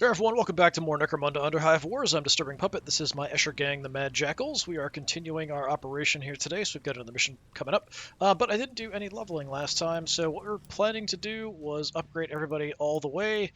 Hey everyone, welcome back to more Necromunda Underhive Wars. I'm DisturbingPuppet. This is my Escher gang, the Mad Jackals. We are continuing our operation here today, so we've got another mission coming up. But I didn't do any leveling last time, so what we're planning to do was upgrade everybody all the way,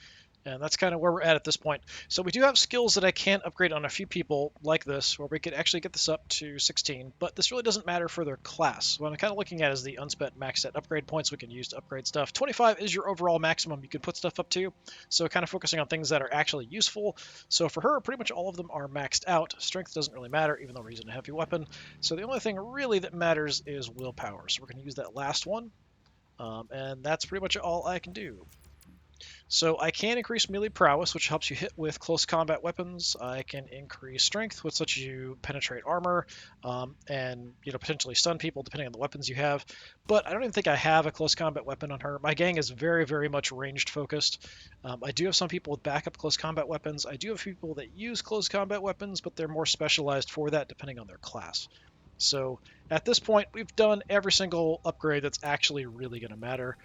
and that's kind of where we're at this point. So we do have skills that I can upgrade on a few people, like this, where we could actually get this up to 16, but this really doesn't matter for their class. What I'm kind of looking at is the unspent max set upgrade points we can use to upgrade stuff. 25 is your overall maximum you can put stuff up to, so kind of focusing on things that are actually useful. So for her, pretty much all of them are maxed out. Strength doesn't really matter, even though we're using a heavy weapon. So the only thing really that matters is willpower. So we're going to use that last one, and that's pretty much all I can do. So I can increase melee prowess, which helps you hit with close combat weapons. I can increase strength, which lets you penetrate armor, and potentially stun people depending on the weapons you have. But I don't even think I have a close combat weapon on her. My gang is very, very much ranged focused. I do have some people with backup close combat weapons. I do have people that use close combat weapons, but they're more specialized for that depending on their class. So at this point, we've done every single upgrade that's actually really going to matter.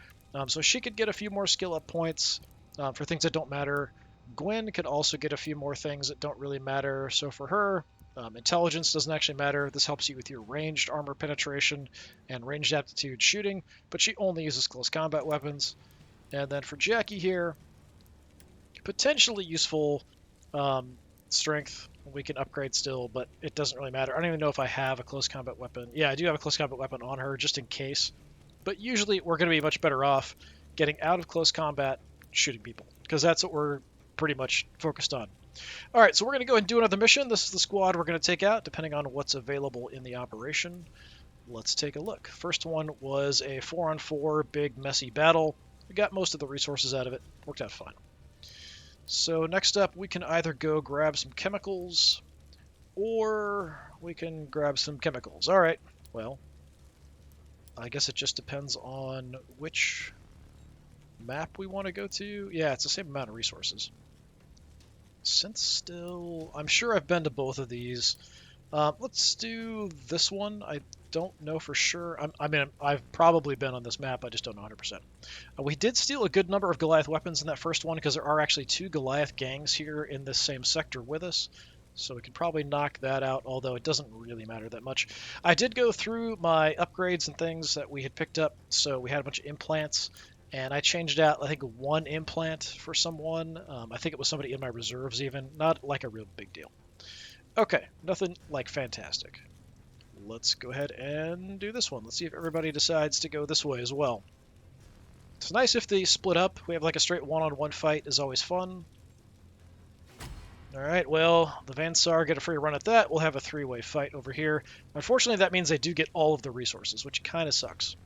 So she could get a few more skill up points for things that don't matter. Gwen could also get a few more things that don't really matter. So for her, intelligence doesn't actually matter. This helps you with your ranged armor penetration and ranged aptitude shooting, but she only uses close combat weapons. And then for Jackie here, potentially useful strength. We can upgrade still, but it doesn't really matter. I don't even know if I have a close combat weapon. Yeah, I do have a close combat weapon on her just in case. But usually we're going to be much better off getting out of close combat, shooting people, because that's what we're pretty much focused on. All right, so we're going to go and do another mission. This is the squad we're going to take out, depending on what's available in the operation. Let's take a look. First one was a 4-on-4 big messy battle. We got most of the resources out of it. Worked out fine. So next up, we can either go grab some chemicals, or we can grab some chemicals. All right, well, I guess it just depends on which map we want to go to. Yeah, it's the same amount of resources. Synth still, I'm sure I've been to both of these. Let's do this one. I don't know for sure. I mean, I've probably been on this map. I just don't know 100%. We did steal a good number of Goliath weapons in that first one because there are actually 2 Goliath gangs here in this same sector with us. So we can probably knock that out, although it doesn't really matter that much. I did go through my upgrades and things that we had picked up. So we had a bunch of implants, and I changed out, I think, 1 implant for someone. I think it was somebody in my reserves even. Not like a real big deal. Okay, nothing like fantastic. Let's go ahead and do this one. Let's see if everybody decides to go this way as well. It's nice if they split up. We have like a straight one-on-one fight is always fun. Alright, well, the Vansar get a free run at that. We'll have a 3-way fight over here. Unfortunately, that means they do get all of the resources, which kind of sucks.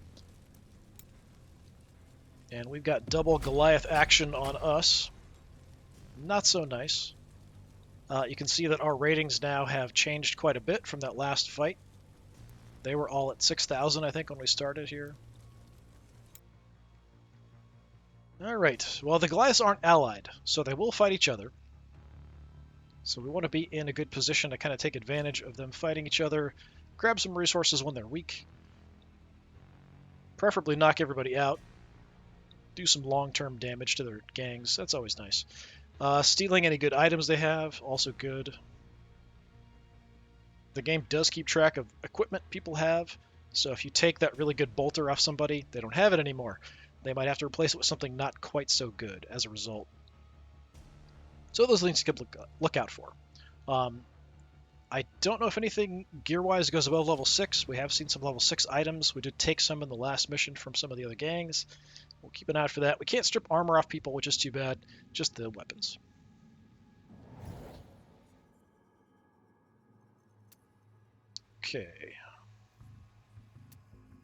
And we've got double Goliath action on us. Not so nice. You can see that our ratings now have changed quite a bit from that last fight. They were all at 6,000, I think, when we started here. Alright, well, the Goliaths aren't allied, so they will fight each other. So we want to be in a good position to kind of take advantage of them fighting each other, grab some resources when they're weak, preferably knock everybody out, do some long-term damage to their gangs. That's always nice. Stealing any good items they have, also good. The game does keep track of equipment people have, so if you take that really good bolter off somebody, they don't have it anymore. They might have to replace it with something not quite so good as a result. So those things you can look out for. I don't know if anything gear-wise goes above level 6. We have seen some level 6 items. We did take some in the last mission from some of the other gangs. We'll keep an eye out for that. We can't strip armor off people, which is too bad. Just the weapons. Okay.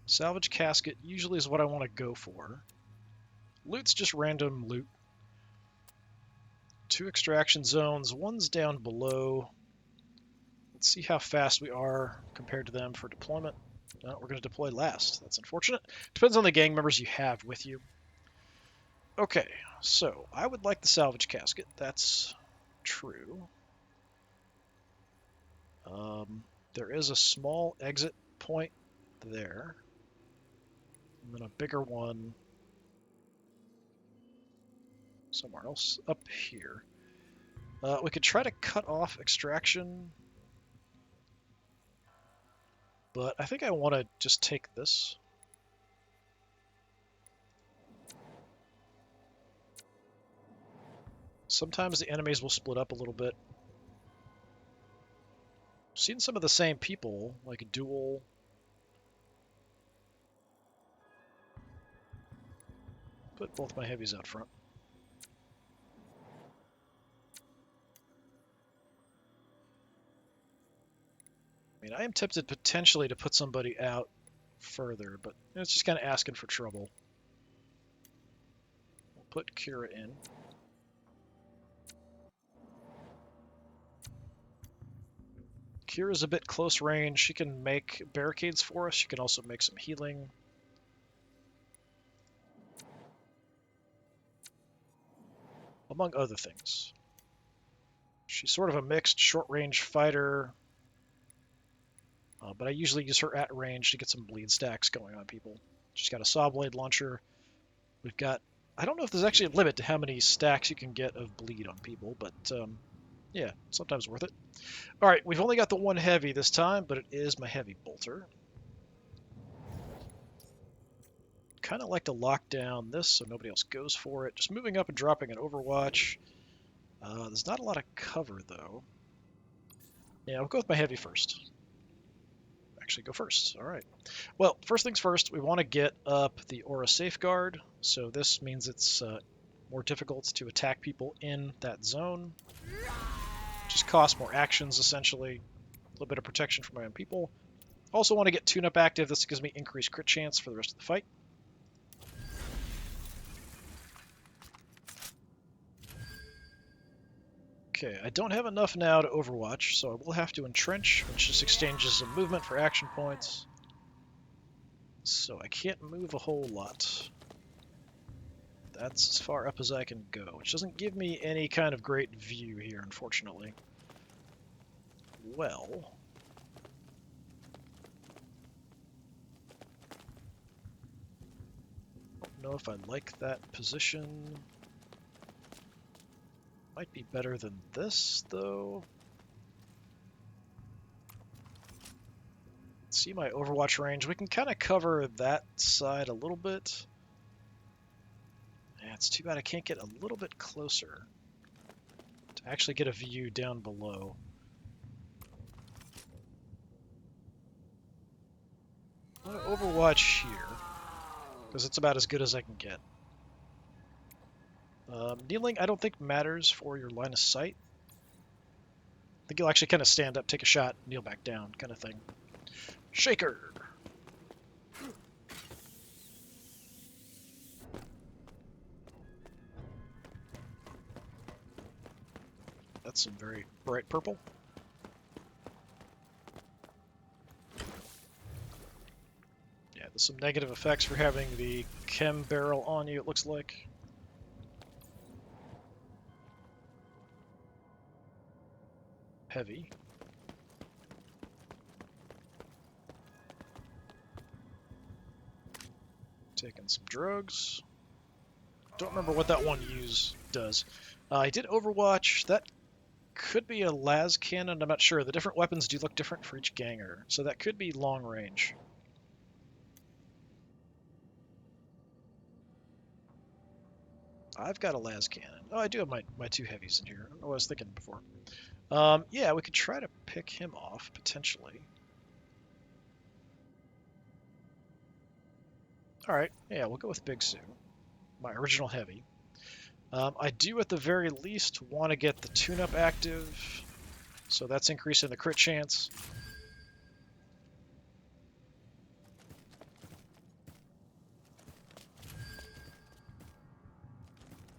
Salvage casket usually is what I want to go for. Loot's just random loot. 2 extraction zones. One's down below. Let's see how fast we are compared to them for deployment. No, we're going to deploy last. That's unfortunate. Depends on the gang members you have with you. Okay, so I would like the salvage casket. That's true. There is a small exit point there. And then a bigger one somewhere else up here. We could try to cut off extraction, but I think I want to just take this. Sometimes the enemies will split up a little bit. I've seen some of the same people, like a duel. Put both my heavies out front. I mean, I am tempted potentially to put somebody out further, but it's just kind of asking for trouble. We'll put Kira in. Kira's a bit close range. She can make barricades for us. She can also make some healing. Among other things. She's sort of a mixed short-range fighter, but I usually use her at range to get some bleed stacks going on people. She's got a saw blade launcher. We've got... I don't know if there's actually a limit to how many stacks you can get of bleed on people, but yeah, sometimes worth it. All right, we've only got the one heavy this time, but it is my heavy bolter. Kind of like to lock down this so nobody else goes for it. Just moving up and dropping an Overwatch. There's not a lot of cover, though. Yeah, I'll go with my heavy first. Actually, go first. All right. Well, first things first, we want to get up the Aura Safeguard. So this means it's more difficult to attack people in that zone. Just costs more actions, essentially. A little bit of protection for my own people. Also want to get Tune-Up active. This gives me increased crit chance for the rest of the fight. Okay, I don't have enough now to Overwatch, so I will have to Entrench, which just exchanges some movement for action points. So I can't move a whole lot. That's as far up as I can go, which doesn't give me any kind of great view here, unfortunately. Well... I don't know if I like that position. Might be better than this, though. See my Overwatch range. We can kind of cover that side a little bit. Yeah, it's too bad I can't get a little bit closer to actually get a view down below. I'm going to Overwatch here, because it's about as good as I can get. Kneeling, I don't think matters for your line of sight. I think you'll actually kind of stand up, take a shot, kneel back down, kind of thing. Shaker! That's some very bright purple. Yeah, there's some negative effects for having the chem barrel on you, it looks like. Heavy. Taking some drugs. Don't remember what that one does. I did Overwatch. That could be a las cannon. I'm not sure. The different weapons do look different for each ganger, so that could be long range. I've got a las cannon. Oh, I do have my two heavies in here. I was thinking before. Yeah, we could try to pick him off, potentially. Alright, yeah, we'll go with Big Sue, my original heavy. I do, at the very least, want to get the tune-up active, so that's increasing the crit chance.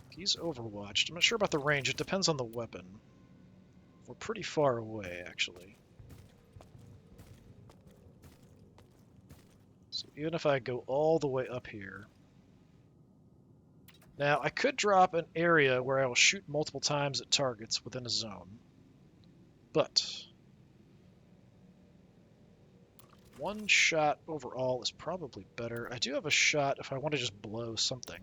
He's overwatched. I'm not sure about the range. It depends on the weapon. We're pretty far away, actually. So even if I go all the way up here... Now, I could drop an area where I will shoot multiple times at targets within a zone. But... one shot overall is probably better. I do have a shot if I want to just blow something.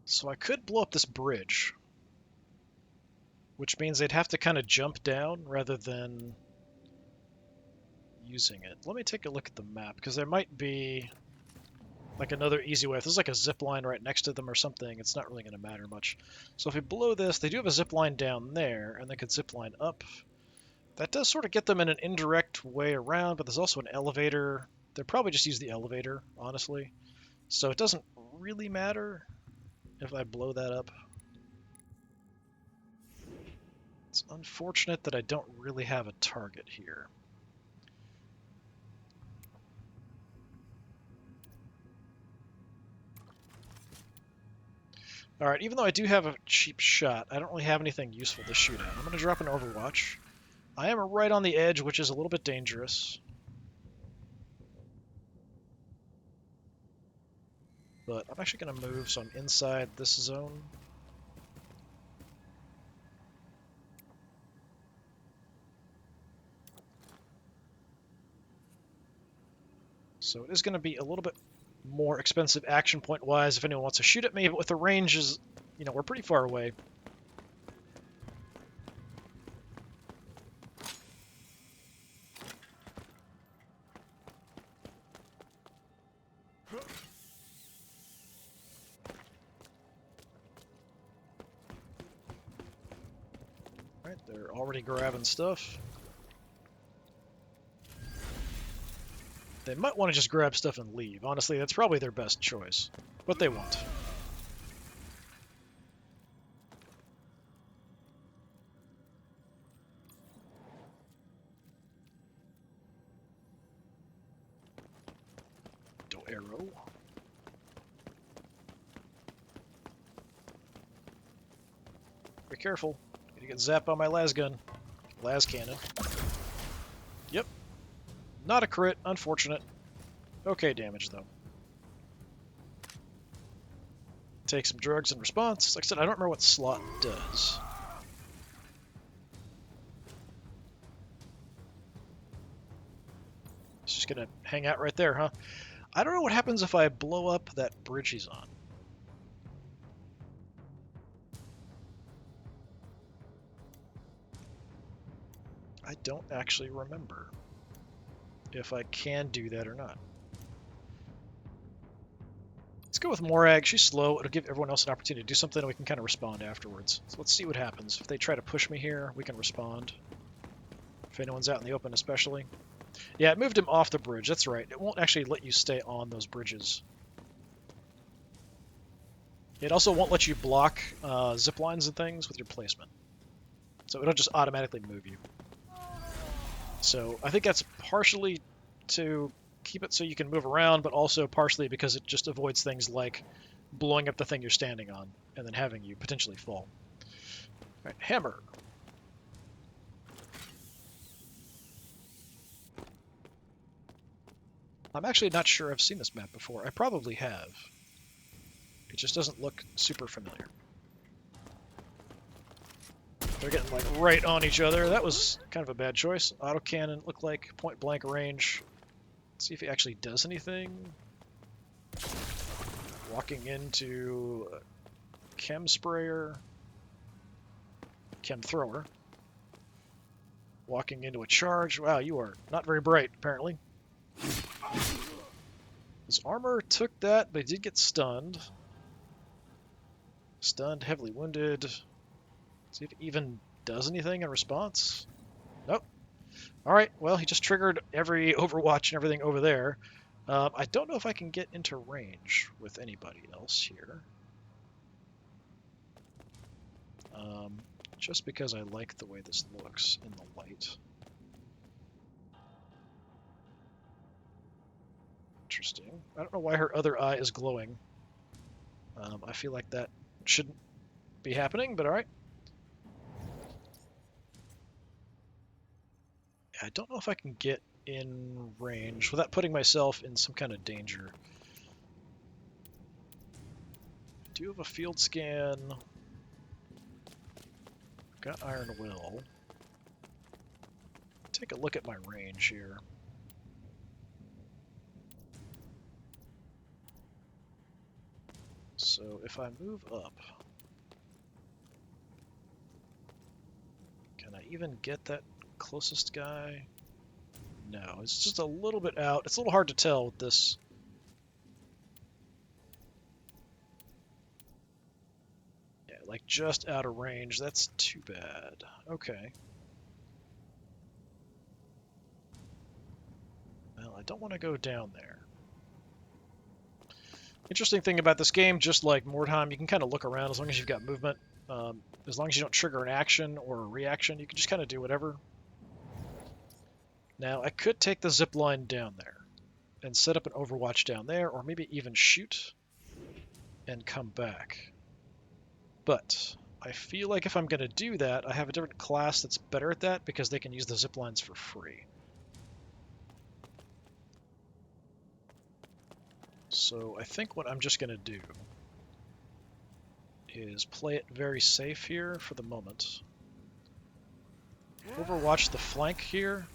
So I could blow up this bridge, which means they'd have to kind of jump down rather than using it. Let me take a look at the map, because there might be like another easy way. If there's like a zip line right next to them or something, it's not really going to matter much. So if we blow this, they do have a zip line down there, and they could zip line up. That does sort of get them in an indirect way around, but there's also an elevator. They'll probably just use the elevator, honestly. So it doesn't really matter if I blow that up. It's unfortunate that I don't really have a target here. Alright, even though I do have a cheap shot, I don't really have anything useful to shoot at. I'm going to drop an Overwatch. I am right on the edge, which is a little bit dangerous. But I'm actually going to move, so I'm inside this zone. So it is going to be a little bit more expensive action point-wise if anyone wants to shoot at me, but with the range is, you know, we're pretty far away. Alright, they're already grabbing stuff. They might want to just grab stuff and leave. Honestly, that's probably their best choice. But they won't. Do arrow. Be careful. Gonna get zapped by my las gun. Las cannon. Yep. Not a crit. Unfortunate. Okay damage, though. Take some drugs in response. Like I said, I don't remember what slot does. It's just gonna hang out right there, huh? I don't know what happens if I blow up that bridge he's on. I don't actually remember if I can do that or not. Let's go with Morag. She's slow. It'll give everyone else an opportunity to do something, and we can kind of respond afterwards. So let's see what happens. If they try to push me here, we can respond. If anyone's out in the open especially. Yeah, it moved him off the bridge. That's right. It won't actually let you stay on those bridges. It also won't let you block zip lines and things with your placement. So it'll just automatically move you. So I think that's partially to keep it so you can move around, but also partially because it just avoids things like blowing up the thing you're standing on and then having you potentially fall. All right, hammer. I'm actually not sure I've seen this map before. I probably have. It just doesn't look super familiar. They're getting like right on each other. That was kind of a bad choice. Autocannon looked like point blank range. Let's see if he actually does anything. Walking into a chem sprayer. Chem thrower. Walking into a charge. Wow, you are not very bright, apparently. His armor took that, but he did get stunned. Stunned, heavily wounded. See if it even does anything in response. Nope. Alright, well, he just triggered every Overwatch and everything over there. I don't know if I can get into range with anybody else here. Just because I like the way this looks in the light. Interesting. I don't know why her other eye is glowing. I feel like that shouldn't be happening, but alright. I don't know if I can get in range without putting myself in some kind of danger. Do you have a field scan? Got Iron Will. Take a look at my range here. So if I move up, can I even get that closest guy? No, it's just a little bit out. It's a little hard to tell with this. Yeah, like just out of range. That's too bad. Okay. Well, I don't want to go down there. Interesting thing about this game, just like Mordheim, you can kind of look around as long as you've got movement. As long as you don't trigger an action or a reaction, you can just kind of do whatever. Now, I could take the zip line down there and set up an overwatch down there, or maybe even shoot and come back. But I feel like if I'm going to do that, I have a different class that's better at that because they can use the zip lines for free. So I think what I'm just going to do is play it very safe here for the moment. Overwatch the flank here.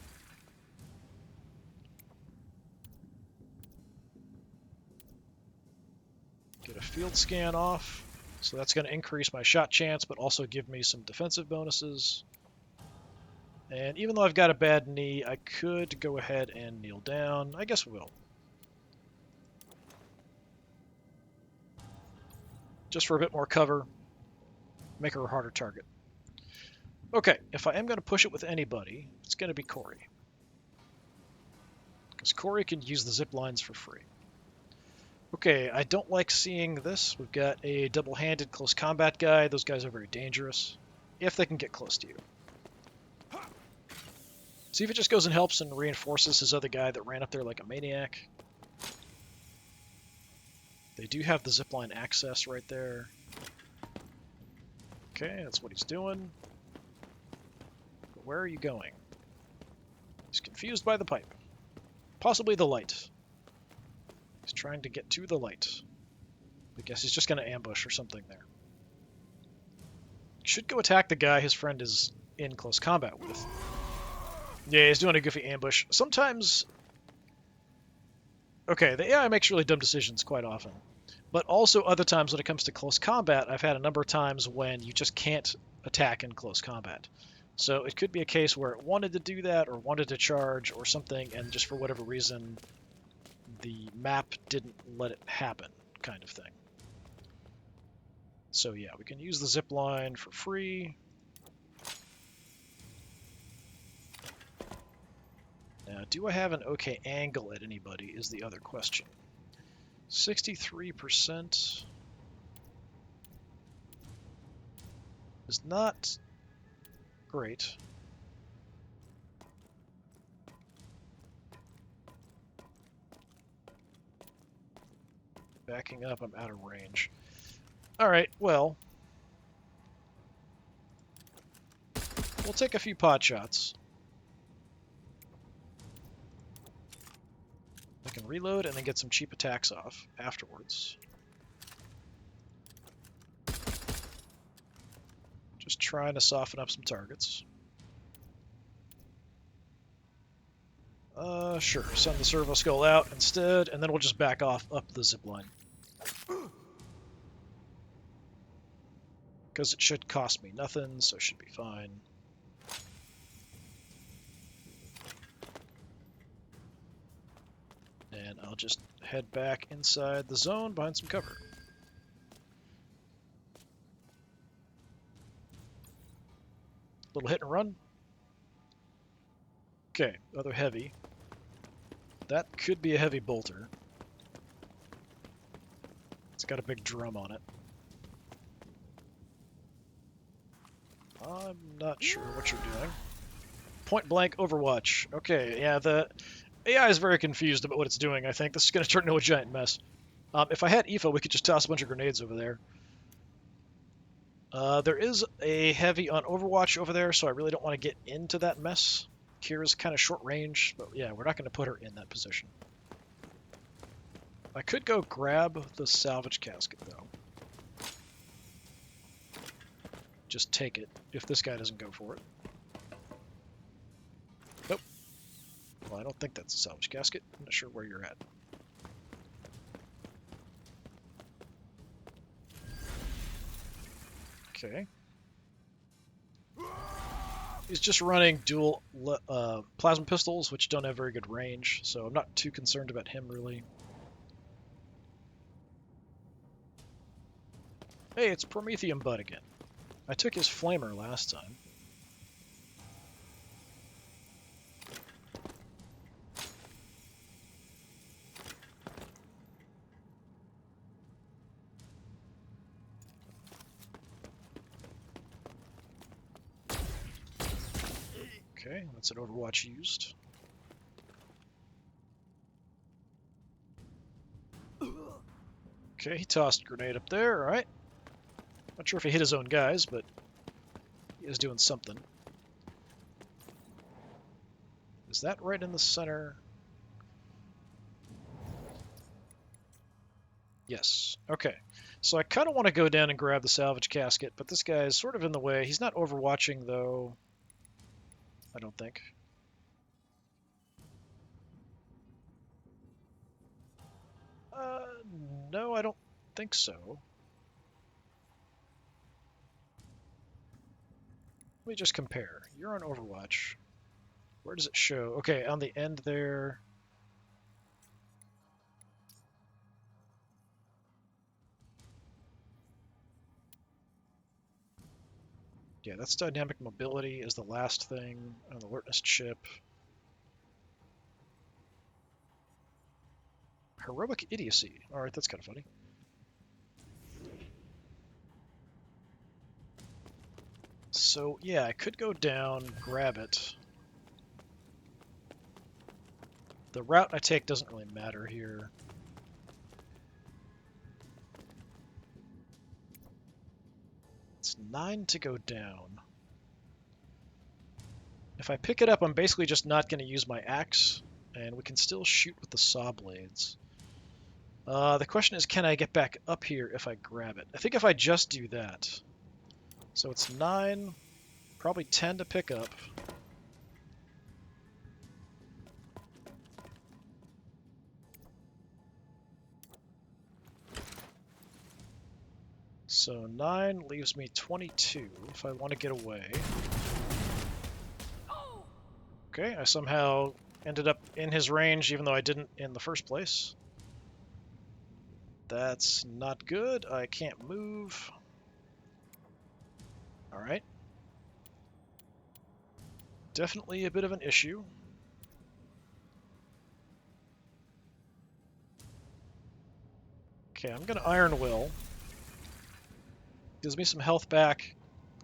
Get a field scan off. So that's going to increase my shot chance, but also give me some defensive bonuses. And even though I've got a bad knee, I could go ahead and kneel down. I guess we will. Just for a bit more cover. Make her a harder target. Okay, if I am going to push it with anybody, it's going to be Corey. Because Corey can use the zip lines for free. Okay, I don't like seeing this. We've got a double-handed close combat guy. Those guys are very dangerous. If they can get close to you. See if it just goes and helps and reinforces his other guy that ran up there like a maniac. They do have the zipline access right there. Okay, that's what he's doing. But where are you going? He's confused by the pipe. Possibly the light. He's trying to get to the light. I guess he's just going to ambush or something there. Should go attack the guy his friend is in close combat with. Yeah, he's doing a goofy ambush. Sometimes... Okay, the AI makes really dumb decisions quite often. But also other times when it comes to close combat, I've had a number of times when you just can't attack in close combat. So it could be a case where it wanted to do that or wanted to charge or something, and just for whatever reason, the map didn't let it happen, kind of thing. So yeah, we can use the zip line for free. Now, do I have an okay angle at anybody is the other question. 63% is not great. Backing up, I'm out of range. Alright, well, we'll take a few pot shots. I can reload and then get some cheap attacks off afterwards. Just trying to soften up some targets. Sure, send the servo skull out instead, and then we'll just back off up the zipline. Because it should cost me nothing, so it should be fine. And I'll just head back inside the zone behind some cover. Little hit and run. Okay, other heavy. That could be a heavy bolter. It's got a big drum on it. I'm not sure what you're doing. Point blank Overwatch. Okay, yeah, the AI is very confused about what it's doing, I think. This is going to turn into a giant mess. If I had EFO, we could just toss a bunch of grenades over there. There is a heavy on Overwatch over there, so I really don't want to get into that mess. Kira's kind of short range, but yeah, we're not going to put her in that position. I could go grab the salvage casket, though. Just take it, if this guy doesn't go for it. Nope. Well, I don't think that's a salvage casket. I'm not sure where you're at. Okay. He's just running dual plasma pistols, which don't have very good range, so I'm not too concerned about him, really. Hey, it's Prometheum Bud again. I took his flamer last time. Okay, that's an Overwatch used. Okay, he tossed a grenade up there, alright. Not sure if he hit his own guys, but he is doing something. Is that right in the center? Yes. Okay. So I kind of want to go down and grab the salvage casket, but this guy is sort of in the way. He's not overwatching, though. I don't think. Uh, no, I don't think so. Let me just compare. You're on Overwatch. Where does it show? Okay, on the end there. Yeah, that's dynamic mobility is the last thing on the alertness chip. Heroic idiocy. Alright, that's kind of funny. So, yeah, I could go down, grab it. The route I take doesn't really matter here. It's 9 to go down. If I pick it up, I'm basically just not going to use my axe, and we can still shoot with the saw blades. The question is, can I get back up here if I grab it? I think if I just do that. So it's 9, probably 10 to pick up. So 9 leaves me 22 if I want to get away. Okay, I somehow ended up in his range even though I didn't in the first place. That's not good. I can't move. Alright. Definitely a bit of an issue. Okay, I'm going to Iron Will. Gives me some health back.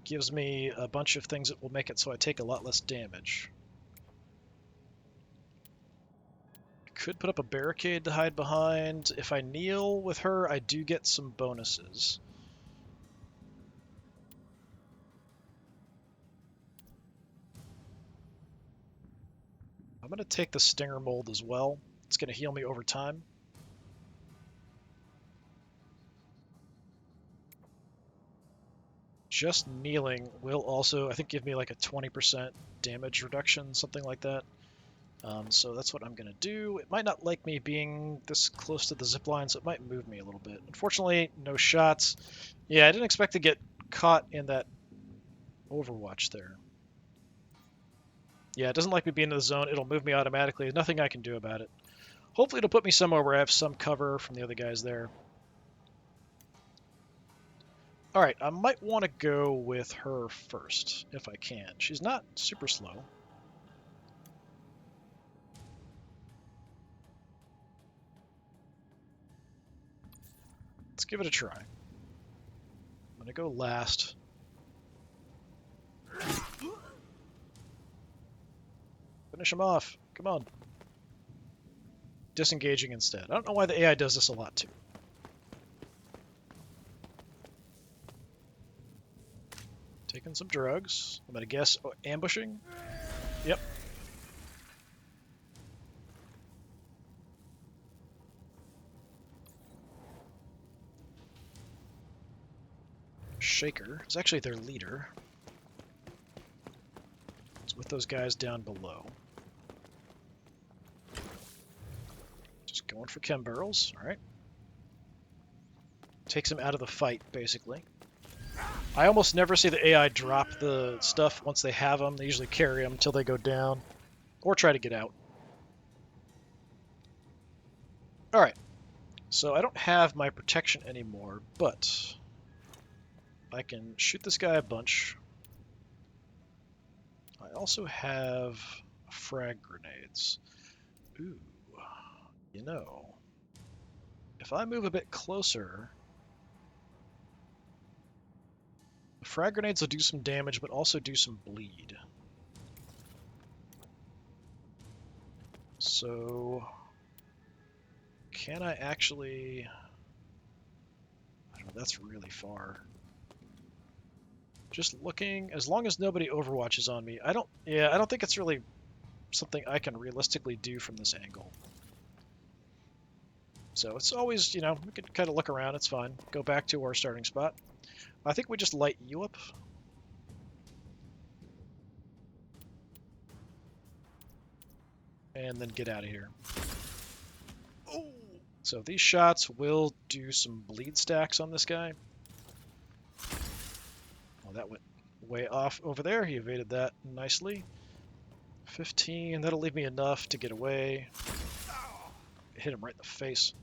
Gives me a bunch of things that will make it so I take a lot less damage. Could put up a barricade to hide behind. If I kneel with her, I do get some bonuses. I'm going to take the Stinger Mold as well. It's going to heal me over time. Just kneeling will also, I think, give me like a 20% damage reduction, something like that. So that's what I'm going to do. It might not like me being this close to the zipline, so it might move me a little bit. Unfortunately, no shots. Yeah, I didn't expect to get caught in that Overwatch there. Yeah, it doesn't like me being in the zone. It'll move me automatically. There's nothing I can do about it. Hopefully it'll put me somewhere where I have some cover from the other guys there. Alright, I might want to go with her first, if I can. She's not super slow. Let's give it a try. I'm going to go last. Finish him off. Come on. Disengaging instead. I don't know why the AI does this a lot, too. Taking some drugs. I'm going to guess ambushing. Yep. Shaker is actually their leader. It's with those guys down below. Just going for chem barrels. All right. Takes him out of the fight, basically. I almost never see the AI drop the stuff once they have them. They usually carry them until they go down, or try to get out. Alright, so I don't have my protection anymore, but I can shoot this guy a bunch. I also have frag grenades. Ooh, you know, if I move a bit closer, the frag grenades will do some damage, but also do some bleed. So, can I actually... I don't know, that's really far. Just looking, as long as nobody overwatches on me, I don't think it's really something I can realistically do from this angle. So it's always, you know, we could kind of look around, it's fine. Go back to our starting spot. I think we just light you up. And then get out of here. So these shots will do some bleed stacks on this guy. Oh, that went way off over there. He evaded that nicely. 15, that'll leave me enough to get away. Hit him right in the face.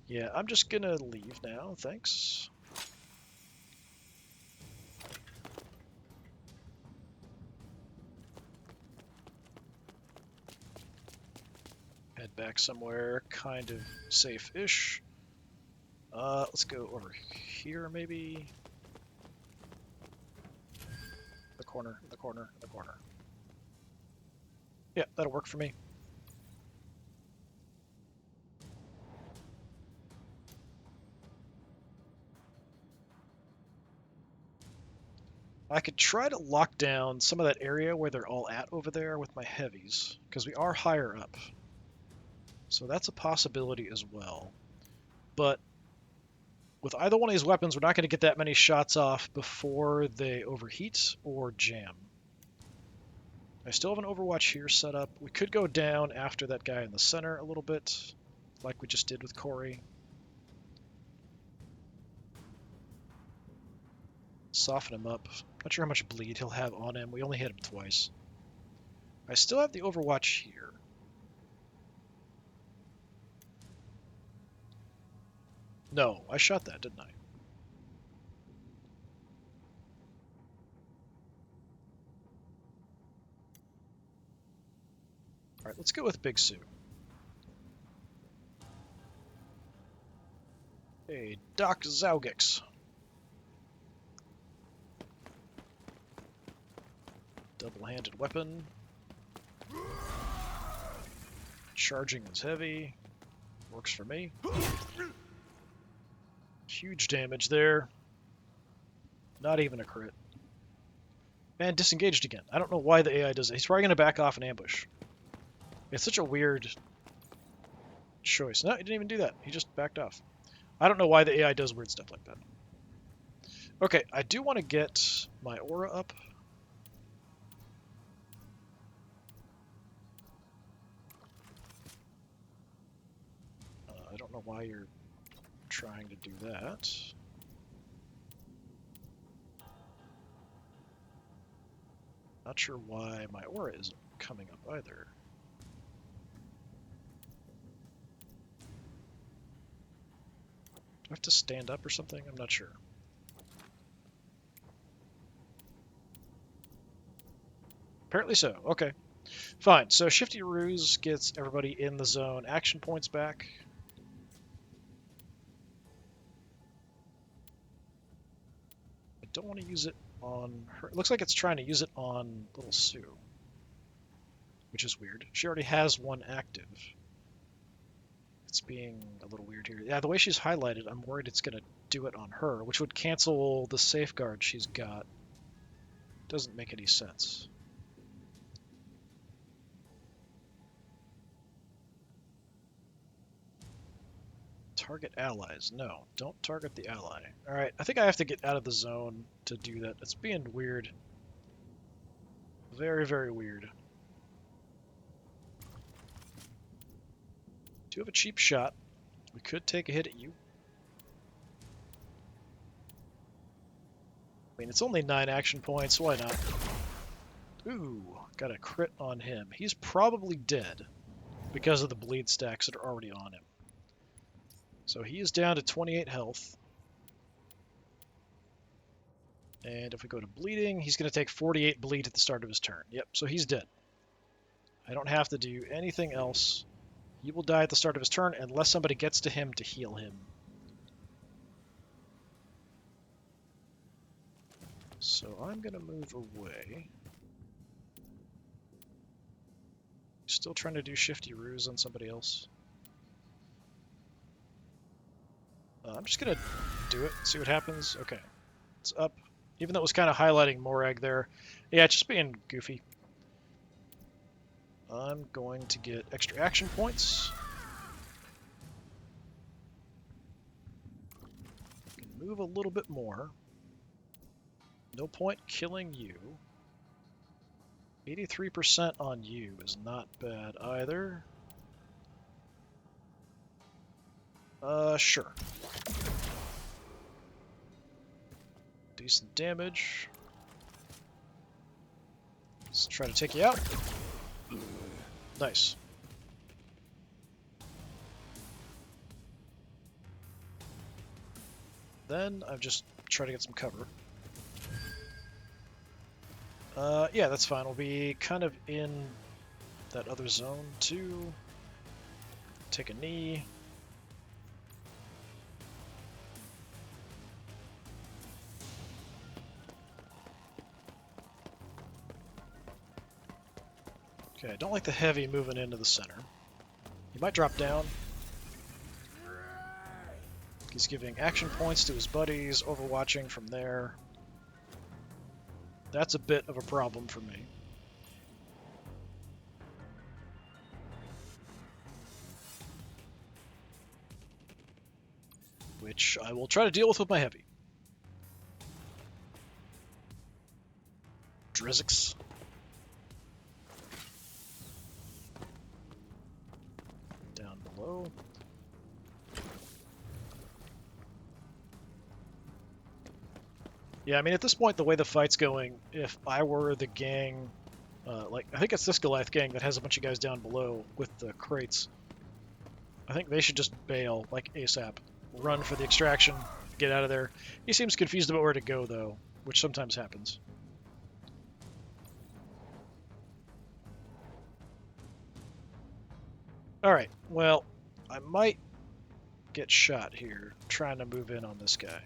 Yeah, I'm just gonna leave now, thanks. Head back somewhere kind of safe-ish. Let's go over here, maybe. The corner, the corner, the corner. Yeah, that'll work for me. I could try to lock down some of that area where they're all at over there with my heavies, because we are higher up. So that's a possibility as well. But with either one of these weapons, we're not going to get that many shots off before they overheat or jam. I still have an Overwatch here set up. We could go down after that guy in the center a little bit, like we just did with Corey. Soften him up. Not sure how much bleed he'll have on him. We only hit him twice. I still have the Overwatch here. No, I shot that, didn't I? Alright, let's go with Big Sue. Hey, Doc Zaugix. Double-handed weapon. Charging was heavy. Works for me. Huge damage there. Not even a crit. Man, disengaged again. I don't know why the AI does it. He's probably going to back off and ambush. It's such a weird choice. No, he didn't even do that. He just backed off. I don't know why the AI does weird stuff like that. Okay, I do want to get my aura up. I don't know why you're trying to do that. Not sure why my aura isn't coming up either. Do I have to stand up or something? I'm not sure. Apparently so. Okay. Fine. So Shifty Ruse gets everybody in the zone action points back. I don't want to use it on her. It looks like it's trying to use it on little Sue, which is weird. She already has one active. It's being a little weird here. Yeah, the way she's highlighted, I'm worried it's going to do it on her, which would cancel the safeguard she's got. Doesn't make any sense. Target allies. No, don't target the ally. Alright, I think I have to get out of the zone to do that. It's being weird. Very, very weird. Do have a cheap shot. We could take a hit at you. mean, it's only 9 action points, why not? Ooh, got a crit on him. He's probably dead because of the bleed stacks that are already on him. So he is down to 28 health. And if we go to bleeding, he's going to take 48 bleed at the start of his turn. Yep, so he's dead. I don't have to do anything else. He will die at the start of his turn unless somebody gets to him to heal him. So I'm going to move away. Still trying to do shifty ruse on somebody else. I'm just going to do it, see what happens. Okay, it's up. Even though it was kind of highlighting Morag there. Yeah, just being goofy. I'm going to get extra action points. Can move a little bit more. No point killing you. 83% on you is not bad either. Sure. Decent damage. Let's try to take you out. Nice. Then I've just tried to get some cover. Yeah, that's fine. We'll be kind of in that other zone too. Take a knee. Okay, I don't like the heavy moving into the center. He might drop down. He's giving action points to his buddies, overwatching from there. That's a bit of a problem for me. Which I will try to deal with my heavy. Drizix. Down below. Yeah, I mean, at this point, the way the fight's going, if I were the gang, like, I think it's this Goliath gang that has a bunch of guys down below with the crates. I think they should just bail, like, ASAP. Run for the extraction, get out of there. He seems confused about where to go, though, which sometimes happens. Alright, well, I might get shot here trying to move in on this guy.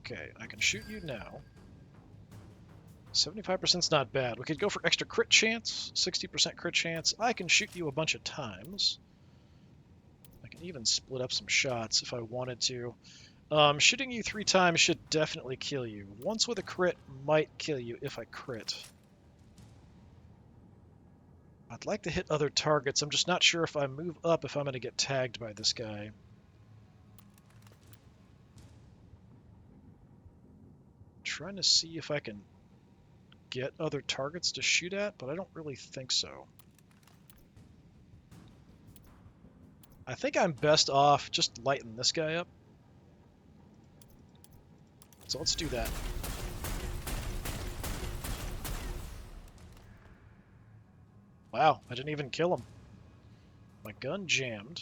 Okay, I can shoot you now. 75% is not bad. We could go for extra crit chance, 60% crit chance. I can shoot you a bunch of times. I can even split up some shots if I wanted to. Shooting you 3 times should definitely kill you. Once with a crit might kill you if I crit. I'd like to hit other targets. I'm just not sure if I move up if I'm going to get tagged by this guy. Trying to see if I can get other targets to shoot at, but I don't really think so. I think I'm best off just lighting this guy up. So let's do that. Wow, I didn't even kill him. My gun jammed.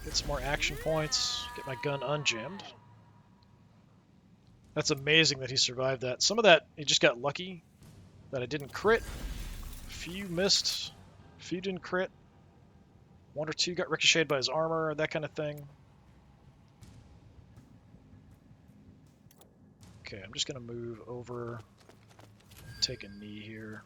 Get some more action points. Get my gun unjammed. That's amazing that he survived that. Some of that, he just got lucky that I didn't crit. A few missed. A few didn't crit. 1 or 2 got ricocheted by his armor, that kind of thing. Okay, I'm just going to move over. Take a knee here.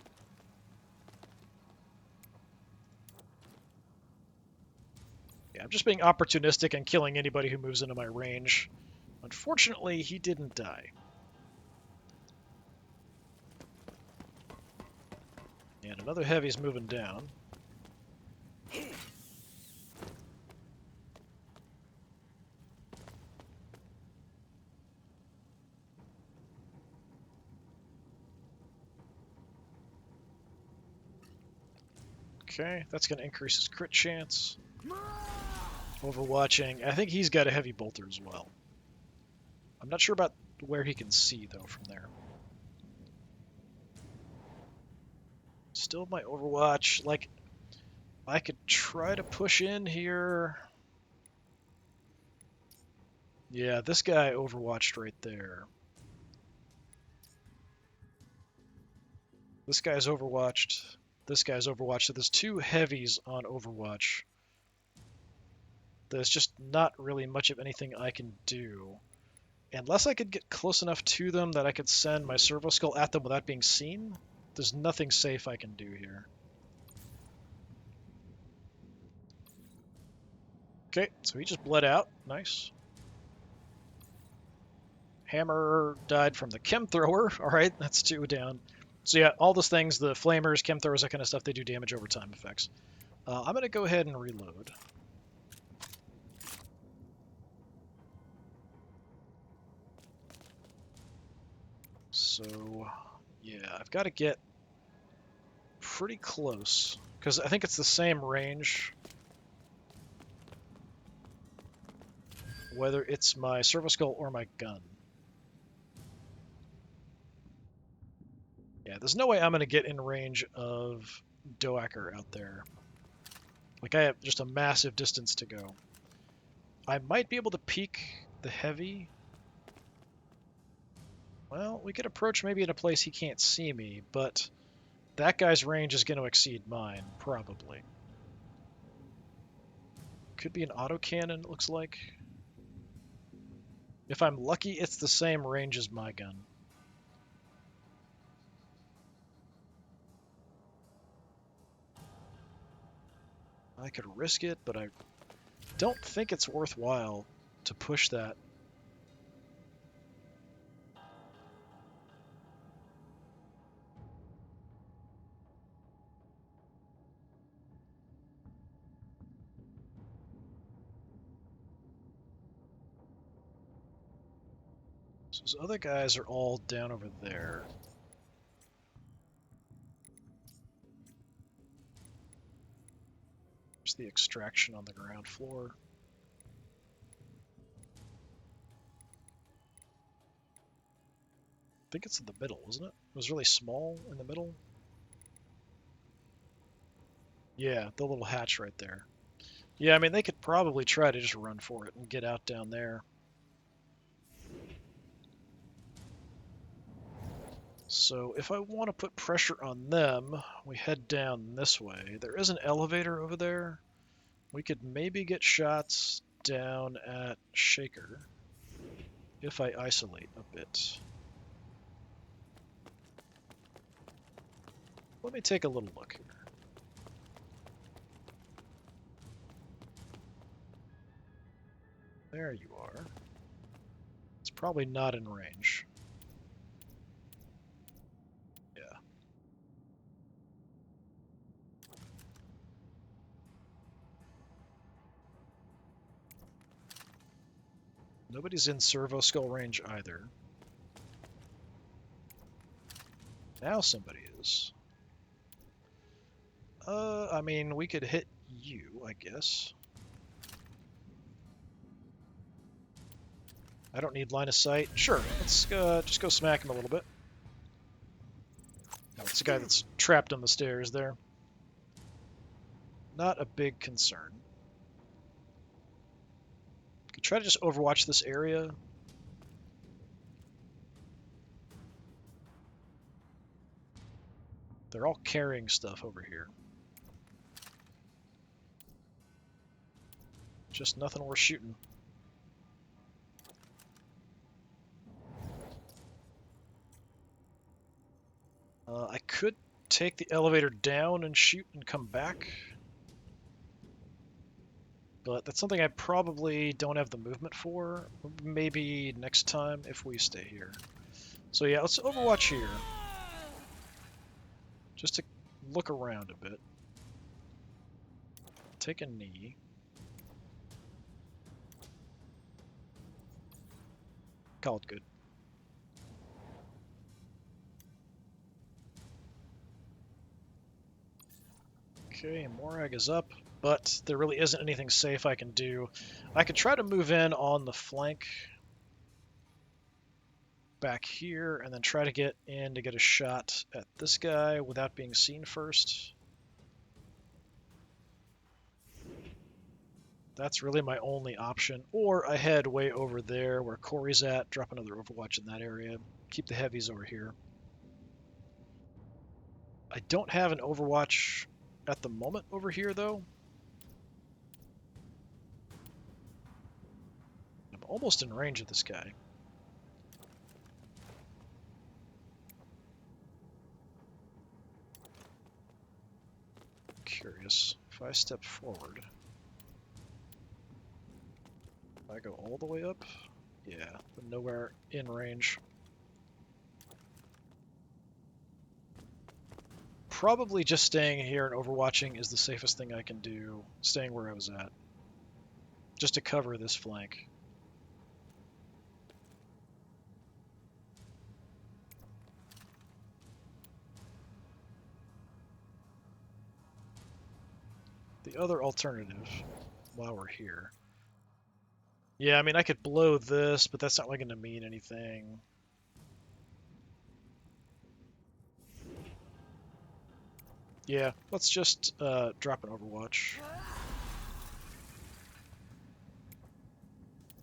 Yeah, I'm just being opportunistic and killing anybody who moves into my range. Unfortunately, he didn't die. And another heavy's moving down. Okay, that's going to increase his crit chance. overwatching. I think he's got a heavy bolter as well. I'm not sure about where he can see, though, from there. Still my overwatch. Like, I could try to push in here. Yeah, this guy overwatched right there. This guy's overwatched. This guy's overwatched. So there's two heavies on overwatch. There's just not really much of anything I can do. Unless I could get close enough to them that I could send my servo skull at them without being seen, there's nothing safe I can do here. Okay, so he just bled out. Nice. Hammer died from the chem thrower. All right, that's two down. So yeah, all those things, the flamers, chem throwers, that kind of stuff, they do damage over time effects. I'm going to go ahead and reload. So, yeah, I've got to get pretty close, because I think it's the same range, whether it's my servo skull or my gun. Yeah, there's no way I'm going to get in range of Doaker out there. Like, I have just a massive distance to go. I might be able to peek the heavy. Well, we could approach maybe in a place he can't see me, but that guy's range is going to exceed mine, probably. Could be an autocannon, it looks like. If I'm lucky, it's the same range as my gun. I could risk it, but I don't think it's worthwhile to push that. So those other guys are all down over there. There's the extraction on the ground floor. I think it's in the middle, isn't it? It was really small in the middle. Yeah, the little hatch right there. Yeah, I mean, they could probably try to just run for it and get out down there. So if I want to put pressure on them, we head down this way. There is an elevator over there. We could maybe get shots down at Shaker if I isolate a bit. Let me take a little look here. There you are. It's probably not in range. Yeah. Nobody's in servo skull range either. Now somebody is. I mean, we could hit you, I guess. I don't need line of sight. Sure, let's just go smack him a little bit. No, it's a guy that's trapped on the stairs there. Not a big concern. Could try to just overwatch this area. They're all carrying stuff over here. Just nothing worth shooting. I could take the elevator down and shoot and come back. But that's something I probably don't have the movement for. Maybe next time if we stay here. So yeah, let's overwatch here. Just to look around a bit. Take a knee. Call it good. Okay, Morag is up, but there really isn't anything safe I can do. I could try to move in on the flank back here and then try to get in to get a shot at this guy without being seen first. That's really my only option. Or I head way over there where Corey's at, drop another Overwatch in that area, keep the heavies over here. I don't have an Overwatch at the moment over here, though. I'm almost in range of this guy. Curious. If I step forward, if I go all the way up, yeah, but nowhere in range. Probably just staying here and overwatching is the safest thing I can do, staying where I was at, just to cover this flank. The other alternative, while we're here, yeah, I mean, I could blow this, but that's not really going to mean anything. Yeah, let's just drop an Overwatch.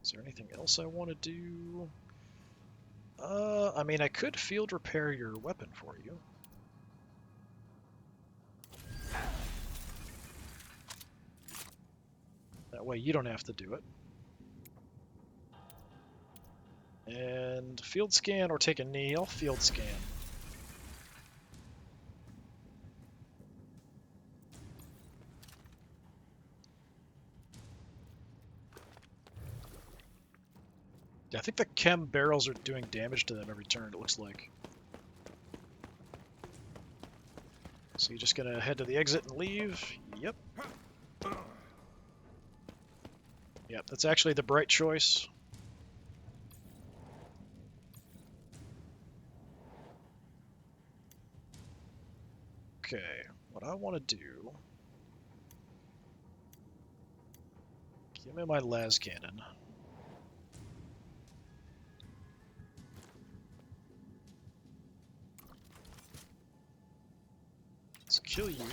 Is there anything else I want to do? I mean, I could field repair your weapon for you. That way you don't have to do it. And field scan or take a knee. I'll field scan. Yeah, I think the chem barrels are doing damage to them every turn, it looks like. So you're just gonna head to the exit and leave? Yep. Yep, that's actually the bright choice. Okay, what I want to do... Give me my las cannon. Let's kill you.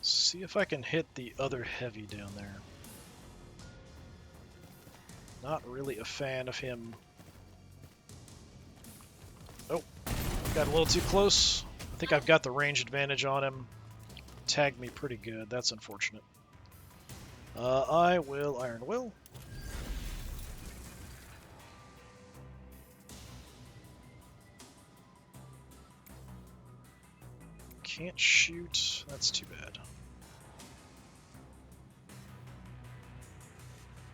See if I can hit the other heavy down there. Not really a fan of him. Oh, got a little too close. I think I've got the range advantage on him. Tagged me pretty good. That's unfortunate. I will Iron Will. Can't shoot. That's too bad.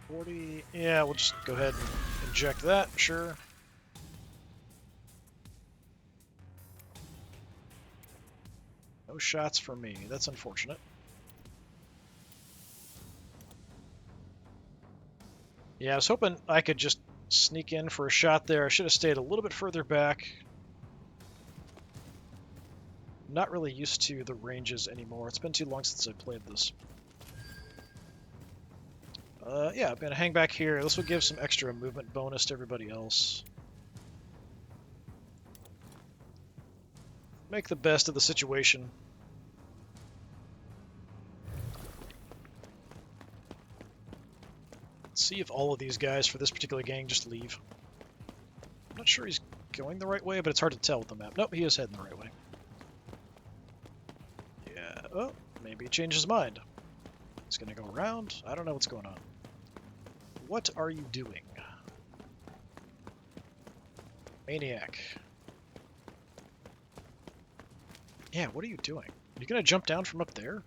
40. Yeah, we'll just go ahead and inject that, sure. No shots for me. That's unfortunate. Yeah, I was hoping I could just sneak in for a shot there. I should have stayed a little bit further back. I'm not really used to the ranges anymore. It's been too long since I played this. Yeah, I'm gonna hang back here. This will give some extra movement bonus to everybody else. Make the best of the situation. Let's see if all of these guys for this particular gang just leave. I'm not sure he's going the right way, but it's hard to tell with the map. Nope, he is heading the right way. Yeah, oh, maybe he changed his mind. He's gonna go around. I don't know what's going on. What are you doing? Maniac. Yeah, what are you doing? Are you gonna jump down from up there?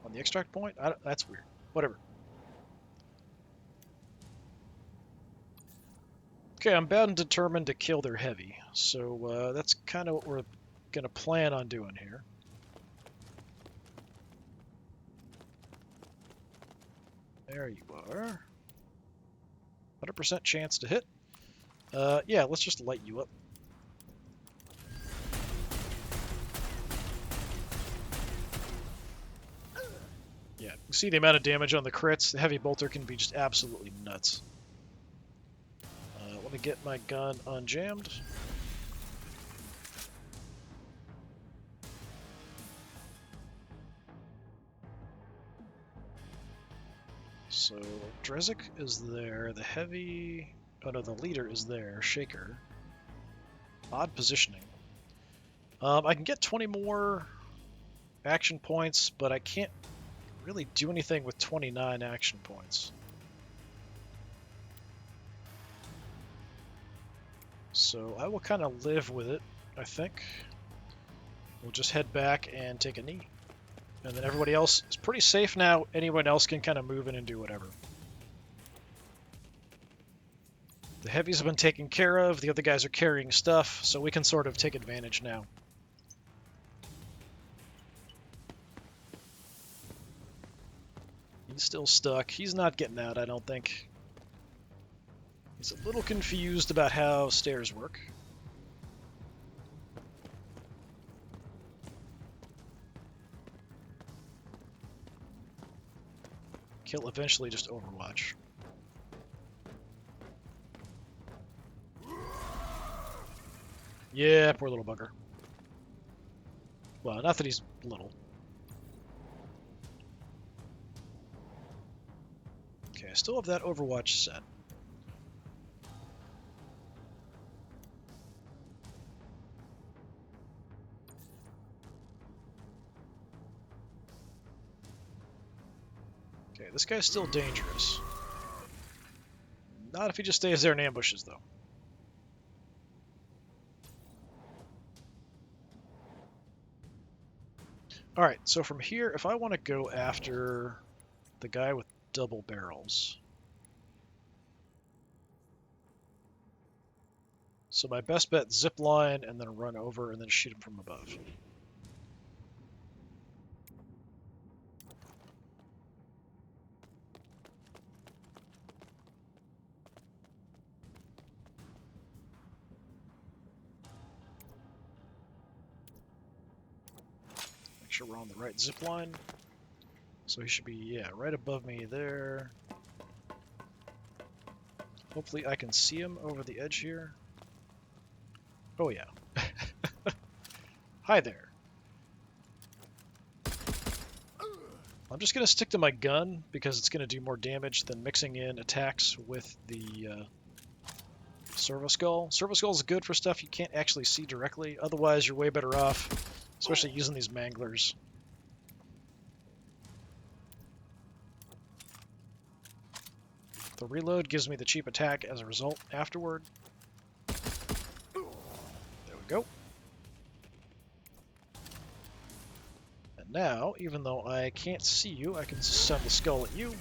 On the extract point? That's weird. Whatever. Okay, I'm bound and determined to kill their heavy, so that's kind of what we're gonna plan on doing here. There you are. 100% chance to hit. Yeah, let's just light you up. Yeah, you see the amount of damage on the crits. The heavy bolter can be just absolutely nuts. Let me get my gun unjammed. So, Drezik is there. The heavy... Oh no, the leader is there. Shaker. Odd positioning. I can get 20 more action points, but I can't really do anything with 29 action points. So I will kind of live with it, I think. We'll just head back and take a knee. And then everybody else is pretty safe now. Anyone else can kind of move in and do whatever. The heavies have been taken care of. The other guys are carrying stuff, so we can sort of take advantage now. He's still stuck. He's not getting out, I don't think. He's a little confused about how stairs work. He'll eventually just overwatch. Yeah, poor little bugger. Well, not that he's little. Okay, I still have that Overwatch set. Okay, this guy's still dangerous. Not if he just stays there and ambushes, though. Alright, so from here, if I want to go after the guy with double barrels. So my best bet, zip line and then run over and then shoot him from above. Make sure we're on the right zip line. So he should be, yeah, right above me there. Hopefully I can see him over the edge here. Oh yeah. Hi there. I'm just going to stick to my gun because it's going to do more damage than mixing in attacks with the Servo Skull. Servo Skull is good for stuff you can't actually see directly. Otherwise, you're way better off, especially using these manglers. The reload gives me the cheap attack as a result afterward. There we go. And now, even though I can't see you, I can send the skull at you.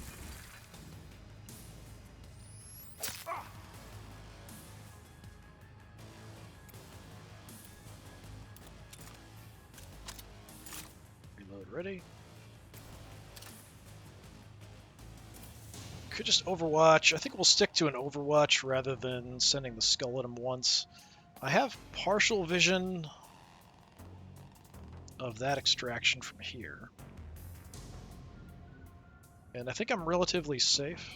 Reload ready. Could just Overwatch. I think we'll stick to an Overwatch rather than sending the skull at him once. I have partial vision of that extraction from here. And I think I'm relatively safe.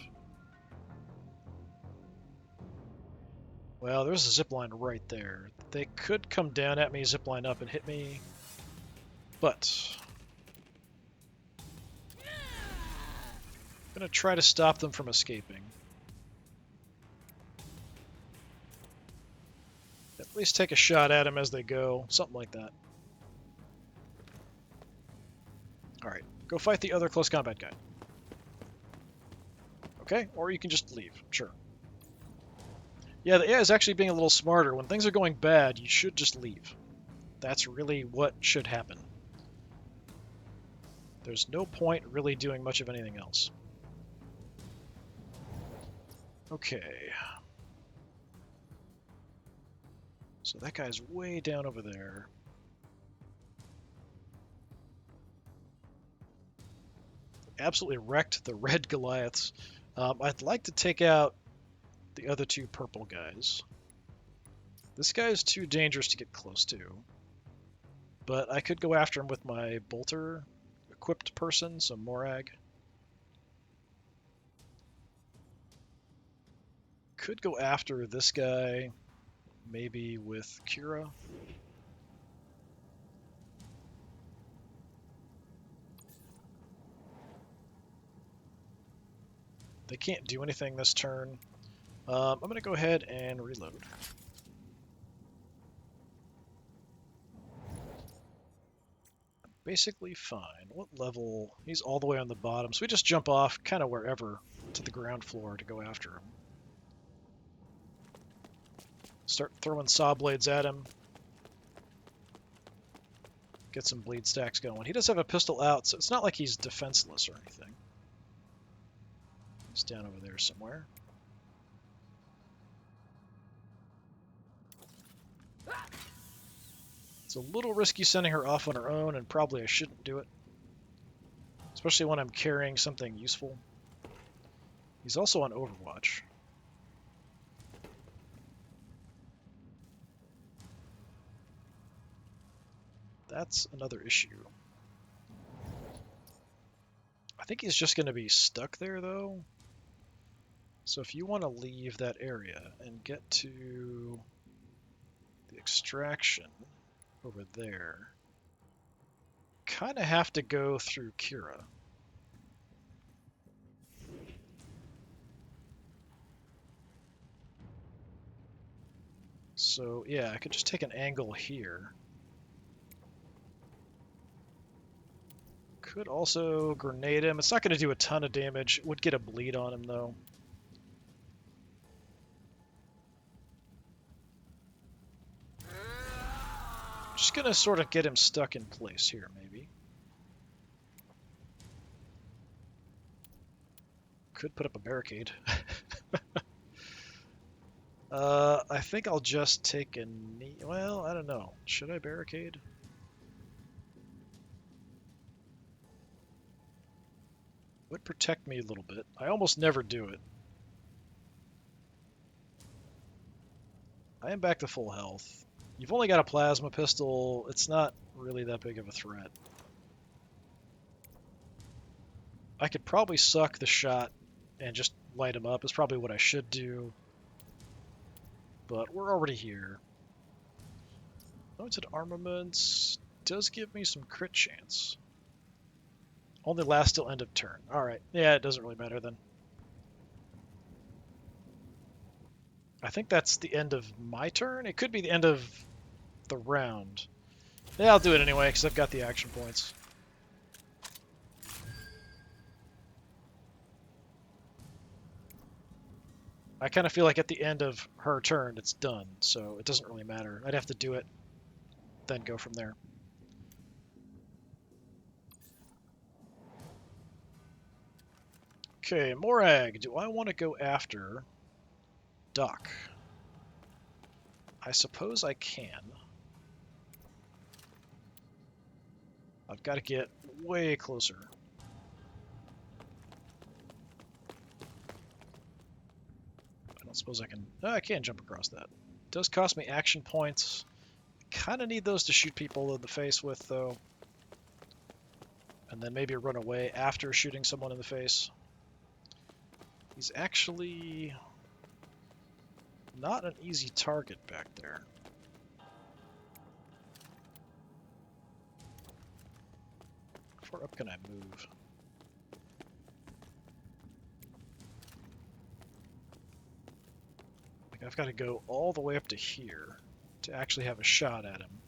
Well, there's a zipline right there. They could come down at me, zipline up, and hit me. But I'm going to try to stop them from escaping. At least take a shot at them as they go. Something like that. Alright, go fight the other close combat guy. Okay, or you can just leave. Sure. Yeah, the AI is actually being a little smarter. When things are going bad, you should just leave. That's really what should happen. There's no point really doing much of anything else. Okay. So that guy's way down over there. absolutely wrecked the red Goliaths. I'd like to take out the other two purple guys. This guy is too dangerous to get close to, but I could go after him with my bolter equipped person, so Morag. Could go after this guy, maybe with Kira. They can't do anything this turn. I'm going to go ahead and reload. Basically fine. What level? He's all the way on the bottom, so we just jump off kind of wherever to the ground floor to go after him. Start throwing saw blades at him. Get some bleed stacks going. He does have a pistol out, so it's not like he's defenseless or anything. He's down over there somewhere. It's a little risky sending her off on her own, and probably I shouldn't do it. Especially when I'm carrying something useful. He's also on Overwatch. That's another issue. I think he's just going to be stuck there, though. So if you want to leave that area and get to the extraction over there, kind of have to go through Kira. So yeah, I could just take an angle here. Could also grenade him. It's not going to do a ton of damage. It would get a bleed on him, though. Just going to sort of get him stuck in place here, maybe. Could put up a barricade. I think I'll just take a knee. Well, I don't know. Should I barricade? Would protect me a little bit. I almost never do it. I am back to full health. You've only got a plasma pistol. It's not really that big of a threat. I could probably suck the shot and just light him up. Is probably what I should do. But we're already here. Limited armaments does give me some crit chance. Only lasts till end of turn. Alright, yeah, it doesn't really matter then. I think that's the end of my turn. It could be the end of the round. Yeah, I'll do it anyway, because I've got the action points. I kind of feel like at the end of her turn, it's done, so it doesn't really matter. I'd have to do it, then go from there. Okay, Morag, do I want to go after Doc? I suppose I can. I've got to get way closer. I don't suppose I can... Oh, I can jump across that. It does cost me action points. Kind of need those to shoot people in the face with, though. And then maybe run away after shooting someone in the face. He's actually not an easy target back there. How far up can I move? Like I've got to go all the way up to here to actually have a shot at him.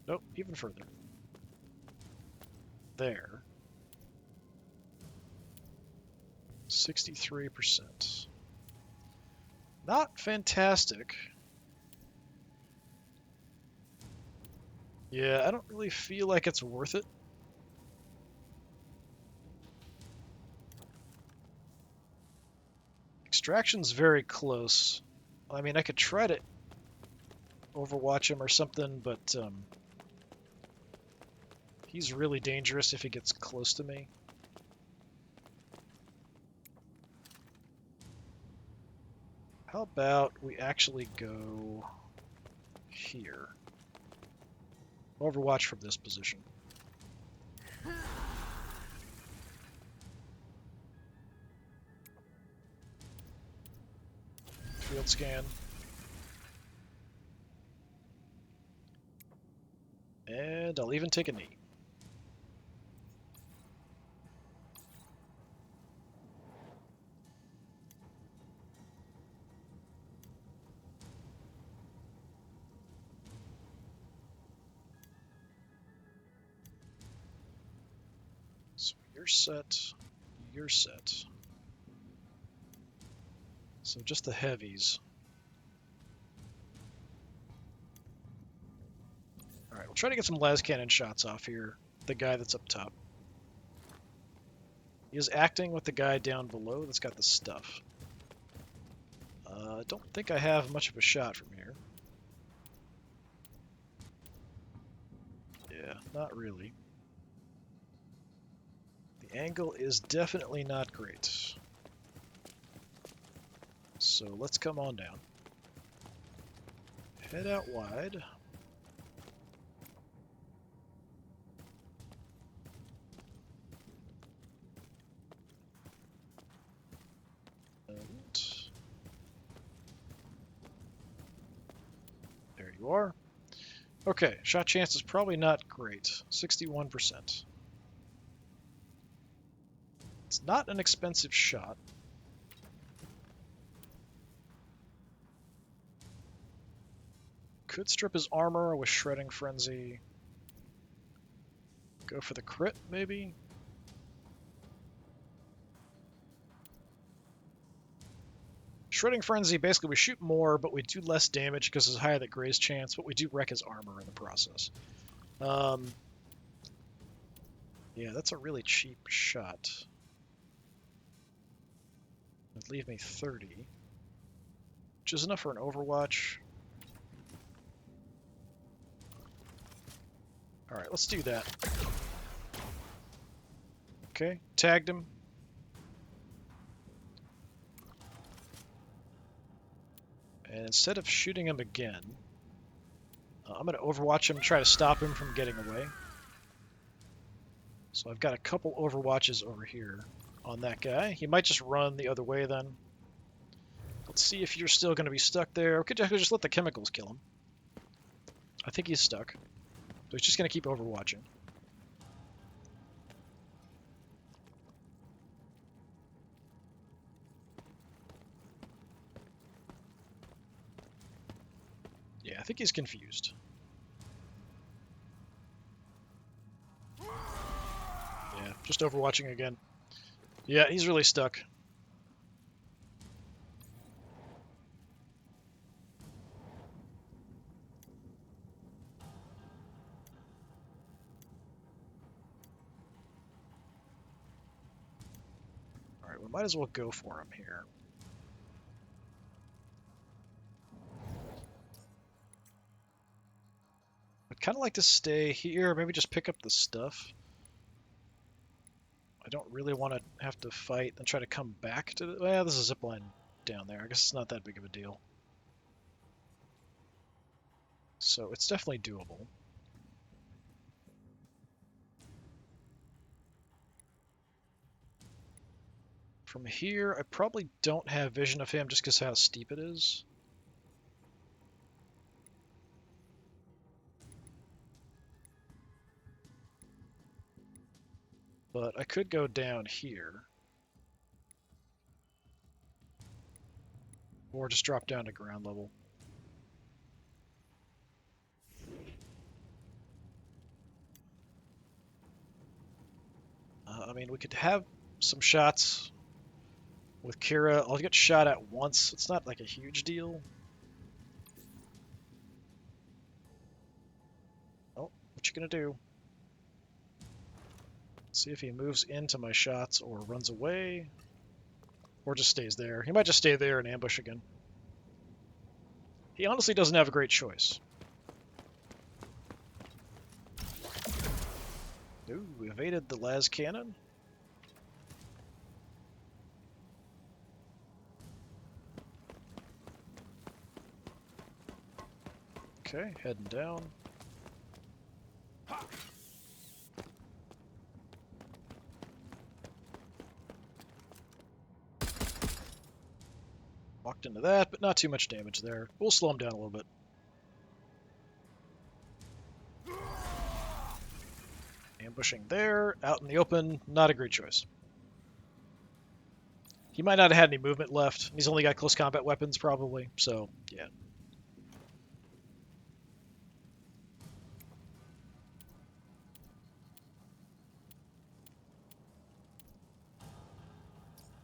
Nope, even further. There. 63%. Not fantastic. Yeah, I don't really feel like it's worth it. Extraction's very close. I mean, I could try to overwatch him or something, but He's really dangerous if he gets close to me. How about we actually go here? Overwatch from this position. Field scan. And I'll even take a knee. So you're set. You're set. So just the heavies. Alright, we'll try to get some las cannon shots off here. The guy that's up top. He is acting with the guy down below that's got the stuff. I don't think I have much of a shot from here. Yeah, not really. The angle is definitely not great. So let's come on down. Head out wide. And there you are. Okay, shot chance is probably not great. 61%. It's not an expensive shot. Could strip his armor with Shredding Frenzy. Go for the crit, maybe? Shredding Frenzy, basically we shoot more, but we do less damage because it's higher that Gray's chance, but we do wreck his armor in the process. Yeah, that's a really cheap shot. It'd leave me 30, which is enough for an Overwatch. Alright, let's do that. Okay, tagged him. And instead of shooting him again, I'm going to Overwatch him, try to stop him from getting away. So I've got a couple Overwatches over here on that guy. He might just run the other way then. Let's see if you're still going to be stuck there. We could just let the chemicals kill him. I think he's stuck. So he's just going to keep Overwatching. Yeah, I think he's confused. Yeah, just Overwatching again. Yeah, he's really stuck. Alright, we might as well go for him here. I'd kind of like to stay here, maybe just pick up the stuff. I don't really want to have to fight and try to come back to the... Well, there's a zipline down there. I guess it's not that big of a deal. So it's definitely doable. From here, I probably don't have vision of him just because how steep it is. But I could go down here. Or just drop down to ground level. I mean, we could have some shots with Kira. I'll get shot at once. It's not like a huge deal. Oh, what you gonna do? See if he moves into my shots or runs away. Or just stays there. He might just stay there and ambush again. He honestly doesn't have a great choice. Ooh, we evaded the las cannon. Okay, heading down. Walked into that, but not too much damage there. We'll slow him down a little bit. Ambushing there, out in the open, not a great choice. He might not have had any movement left. He's only got close combat weapons, probably, so, yeah.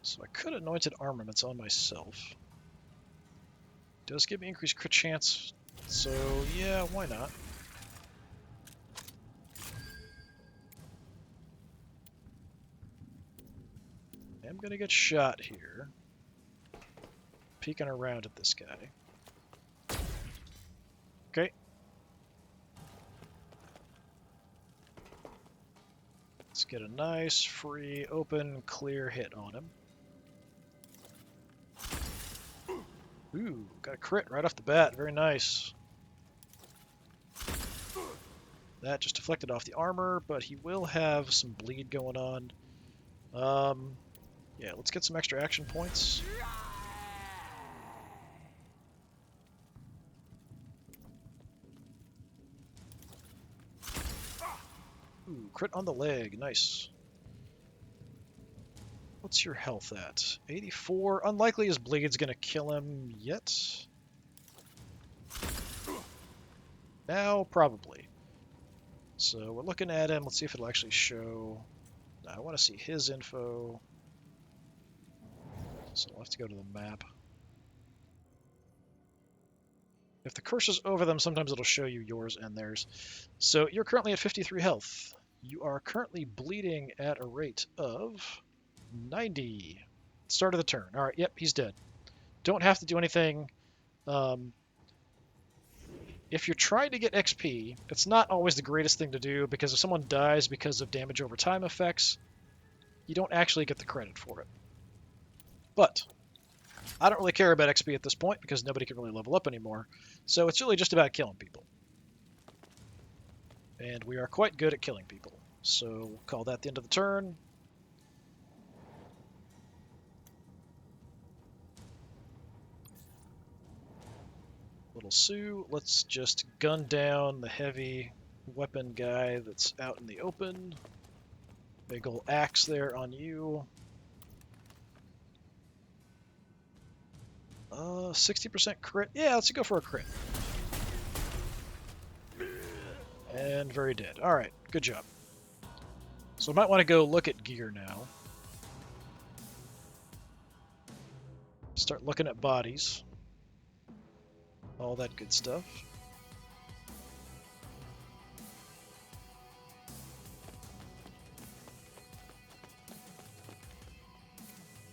So I could anointed armaments on myself. Does give me increased crit chance, so yeah, why not? I'm gonna get shot here. Peeking around at this guy. Okay. Let's get a nice, free, open, clear hit on him. Ooh, got a crit right off the bat. Very nice. That just deflected off the armor, but he will have some bleed going on. Yeah, let's get some extra action points. Ooh, crit on the leg. Nice. What's your health at? 84. Unlikely his bleed's gonna kill him yet. Now, probably. So we're looking at him. Let's see if it'll actually show. I want to see his info. So I'll have to go to the map. If the cursor's over them, sometimes it'll show you yours and theirs. So you're currently at 53 health. You are currently bleeding at a rate of 90. Start of the turn. All right, yep, he's dead. Don't have to do anything. If you're trying to get XP, it's not always the greatest thing to do, because if someone dies because of damage over time effects, you don't actually get the credit for it. But I don't really care about XP at this point because nobody can really level up anymore. So it's really just about killing people. And we are quite good at killing people. So we'll call that the end of the turn. Little Sue, let's just gun down the heavy weapon guy that's out in the open. Big ol' axe there on you. 60% crit. Yeah, let's go for a crit. And very dead. Alright, good job. So I might want to go look at gear now. Start looking at bodies. All that good stuff.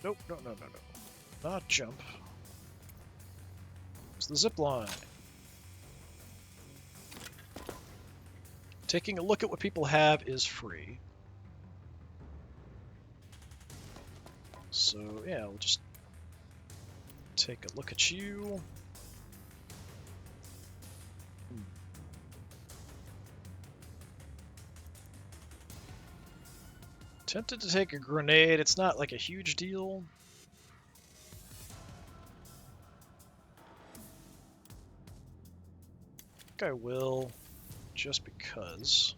Nope, no. Not jump. It's the zip line. Taking a look at what people have is free. So, yeah, we'll just take a look at you. Tempted to take a grenade. It's not like a huge deal. I think I will, just because.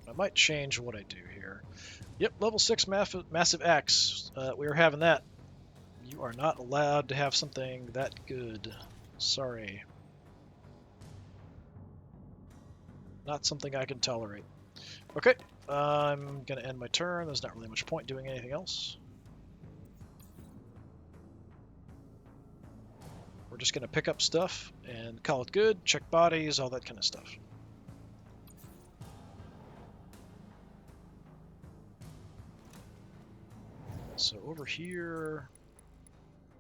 I might change what I do here. Yep, level 6 massive axe. We are having that. You are not allowed to have something that good. Sorry. Not something I can tolerate. Okay, I'm going to end my turn. There's not really much point doing anything else. We're just going to pick up stuff and call it good, check bodies, all that kind of stuff. So over here,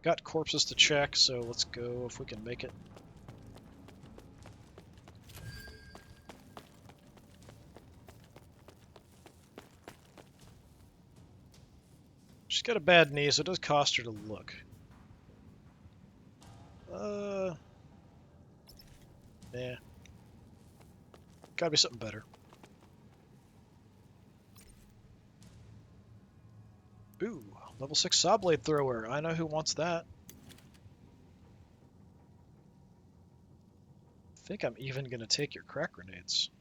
got corpses to check, so let's go if we can make it. got a bad knee, so it does cost her to look. Nah. Gotta be something better. Ooh, level 6 saw blade thrower. I know who wants that. I think I'm even gonna take your crack grenades.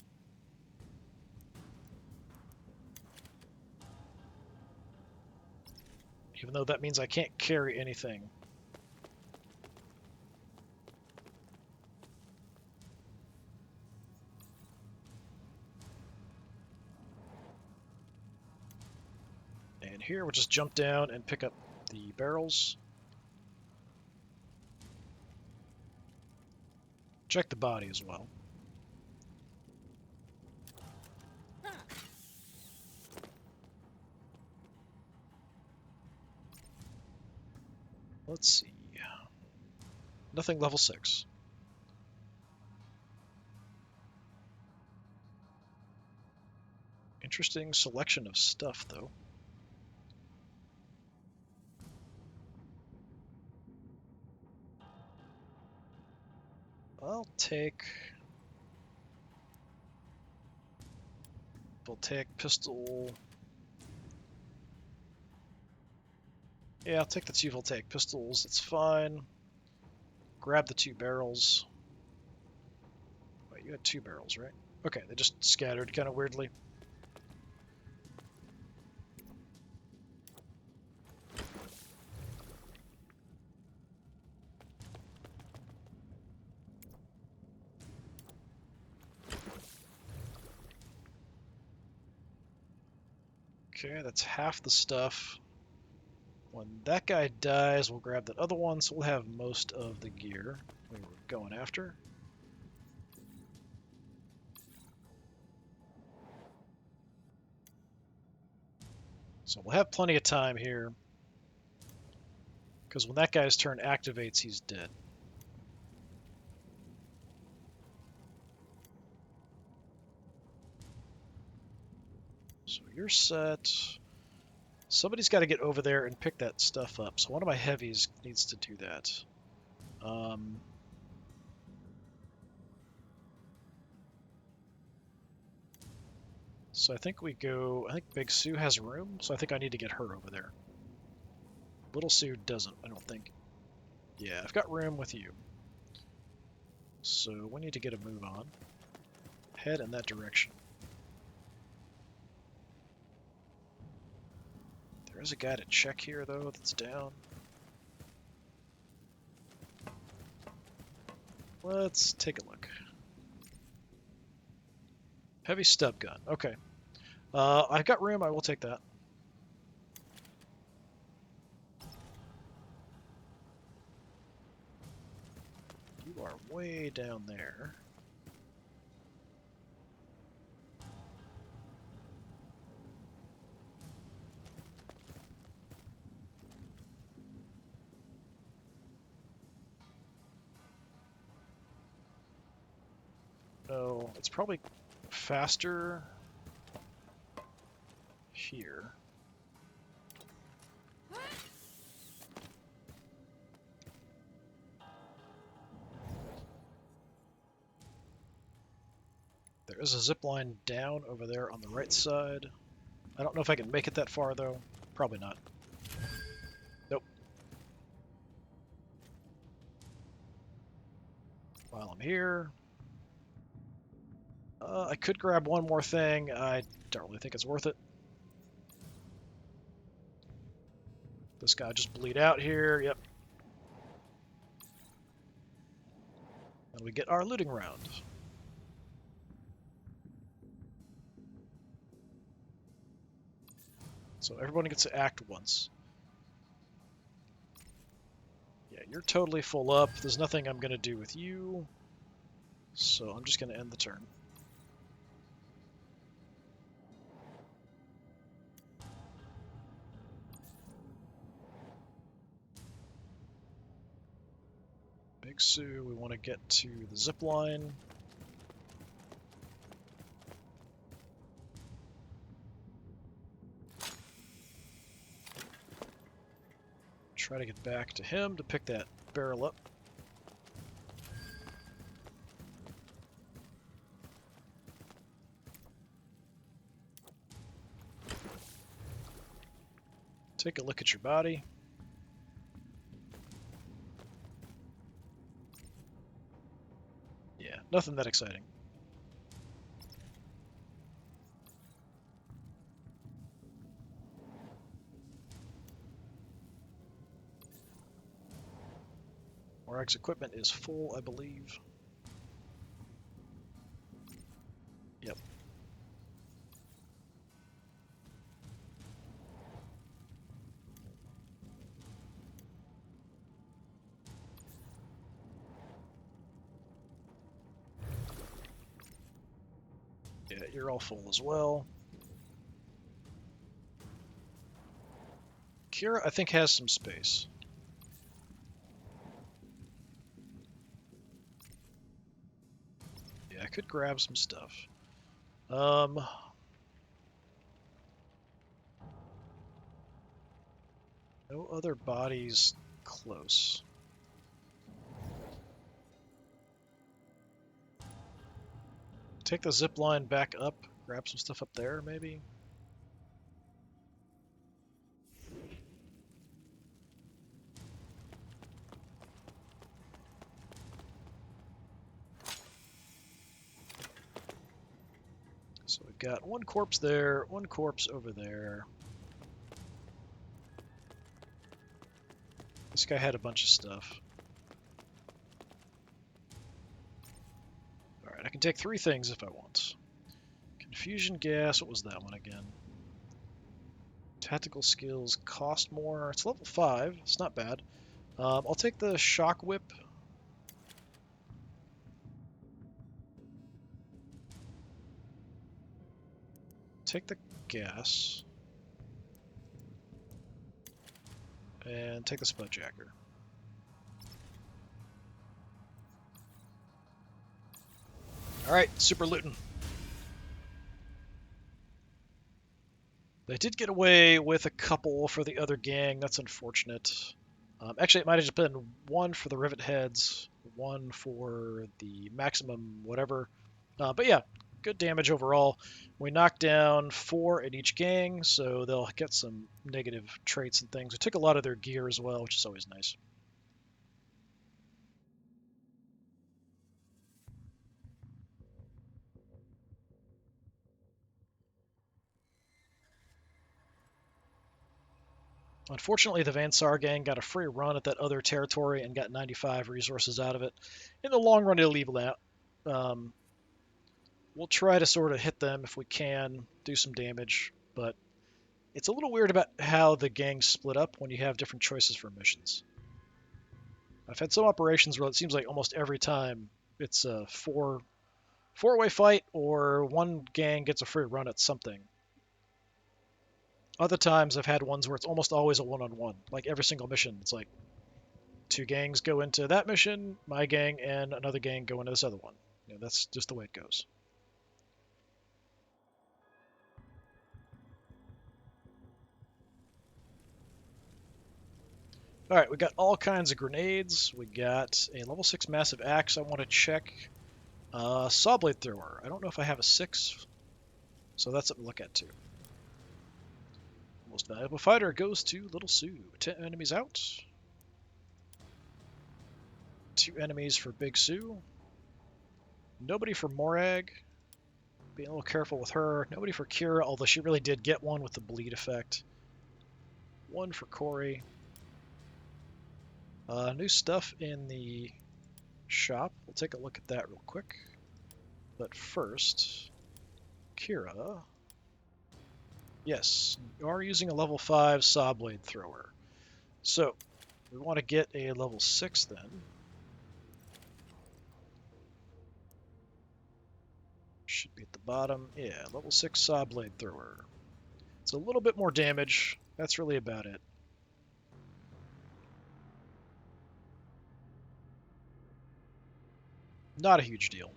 Even though that means I can't carry anything. And here we'll just jump down and pick up the barrels. Check the body as well. Let's see. Nothing level 6. Interesting selection of stuff, though. I'll take... We'll take pistol... Yeah, I'll take the 2 voltaic pistols, it's fine. Grab the 2 barrels. Wait, you had 2 barrels, right? Okay, they just scattered kind of weirdly. Okay, that's half the stuff. When that guy dies, we'll grab that other one, so we'll have most of the gear we were going after. So we'll have plenty of time here, because when that guy's turn activates, he's dead. So you're set. Somebody's got to get over there and pick that stuff up. So one of my heavies needs to do that. So I think we go... I think Big Sue has room, so I think I need to get her over there. Little Sue doesn't, I don't think. Yeah, I've got room with you. So we need to get a move on. Head in that direction. There is a guy to check here, though, that's down. Let's take a look. Heavy stub gun. Okay. I've got room. I will take that. You are way down there. No, it's probably faster here. There is a zip line down over there on the right side. I don't know if I can make it that far, though. Probably not. Nope. While I'm here... I could grab one more thing. I don't really think it's worth it. This guy just bleed out here. Yep. And we get our looting round. So everyone gets to act once. Yeah, you're totally full up. There's nothing I'm going to do with you. So I'm just going to end the turn. Big Sue, we want to get to the zip line. Try to get back to him to pick that barrel up. Take a look at your body. Yeah, nothing that exciting. Morag's equipment is full, I believe. Yep. Yeah, you're all full as well. Kira, I think, has some space. Yeah, I could grab some stuff. No other bodies close. Take the zip line back up, grab some stuff up there, maybe? So we've got one corpse there, one corpse over there. This guy had a bunch of stuff. Alright, I can take 3 things if I want. Confusion gas, what was that one again? Tactical skills cost more. It's level 5, it's not bad. I'll take the shock whip. Take the gas. And take the spudjacker. Alright, super looting. They did get away with a couple for the other gang. That's unfortunate. Actually, it might have just been 1 for the rivet heads, 1 for the maximum whatever. But yeah, good damage overall. We knocked down 4 in each gang, so they'll get some negative traits and things. We took a lot of their gear as well, which is always nice. Unfortunately, the Vansar gang got a free run at that other territory and got 95 resources out of it. In the long run, it'll level out. We'll try to sort of hit them if we can, do some damage, but it's a little weird about how the gangs split up when you have different choices for missions. I've had some operations where it seems like almost every time it's a four-way fight or one gang gets a free run at something. Other times I've had ones where it's almost always a one-on-one. Like every single mission, it's like 2 gangs go into that mission, my gang and another gang go into this other one. You know, that's just the way it goes. Alright, we got all kinds of grenades. We got a level 6 massive axe I want to check. Saw blade thrower. I don't know if I have a 6, so that's something to look at too. Most valuable fighter goes to Little Sue. 10 enemies out. 2 enemies for Big Sue. Nobody for Morag. Being a little careful with her. Nobody for Kira, although she really did get one with the bleed effect. 1 for Corey. New stuff in the shop. We'll take a look at that real quick. But first, Kira. Yes, you are using a level 5 saw blade thrower. So, we want to get a level 6 then. Should be at the bottom. Yeah, level 6 saw blade thrower. It's a little bit more damage. That's really about it. Not a huge deal.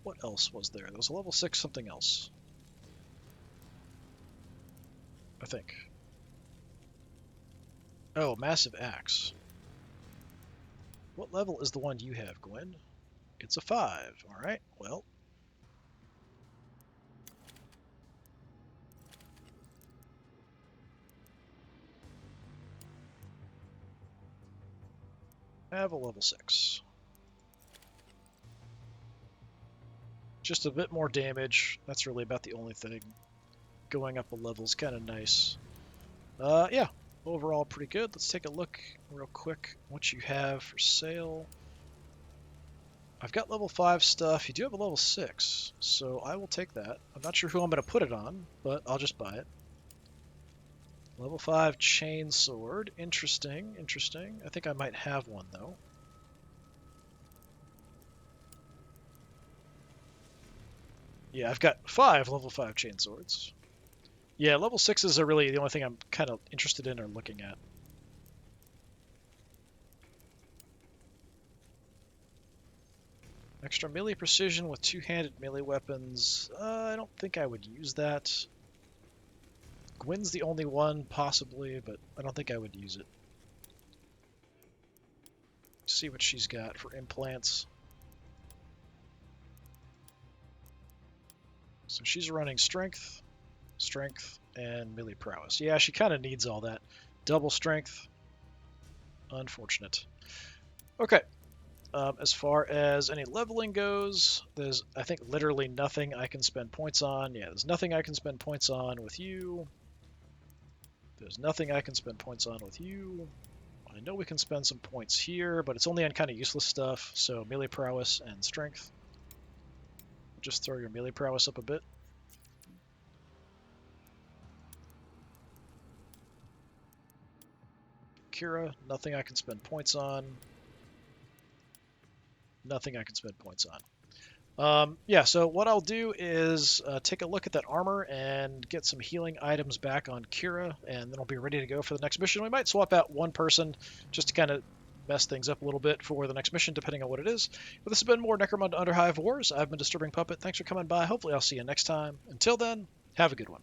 What else was there? There was a level 6 something else. I think. Oh, massive axe. What level is the one you have, Gwen? It's a 5. All right, well. Have a level 6. Just a bit more damage. That's really about the only thing. Going up a level is kind of nice. Yeah, overall pretty good. Let's take a look real quick what you have for sale. I've got level 5 stuff. You do have a level 6, so I will take that. I'm not sure who I'm going to put it on, but I'll just buy it. Level 5 chainsword. Interesting, interesting. I think I might have one, though. Yeah, I've got 5 level 5 chainswords. Yeah, level 6s are really the only thing I'm kind of interested in or looking at. Extra melee precision with two-handed melee weapons. I don't think I would use that. Gwen's the only one, possibly, but I don't think I would use it. See what she's got for implants. So she's running strength, strength, and melee prowess. Yeah, she kind of needs all that. Double strength. Unfortunate. Okay. As far as any leveling goes, there's, I think, literally nothing I can spend points on. Yeah, there's nothing I can spend points on with you. There's nothing I can spend points on with you. I know we can spend some points here, but it's only on kind of useless stuff, so melee prowess and strength. Just throw your melee prowess up a bit. Kira, nothing I can spend points on. Nothing I can spend points on. Yeah, so what I'll do is take a look at that armor and get some healing items back on Kira, and then I'll be ready to go for the next mission. We might swap out one person just to kind of mess things up a little bit for the next mission, depending on what it is. But this has been more Necromunda Underhive Wars. I've been Disturbing Puppet. Thanks for coming by. Hopefully I'll see you next time. Until then, have a good one.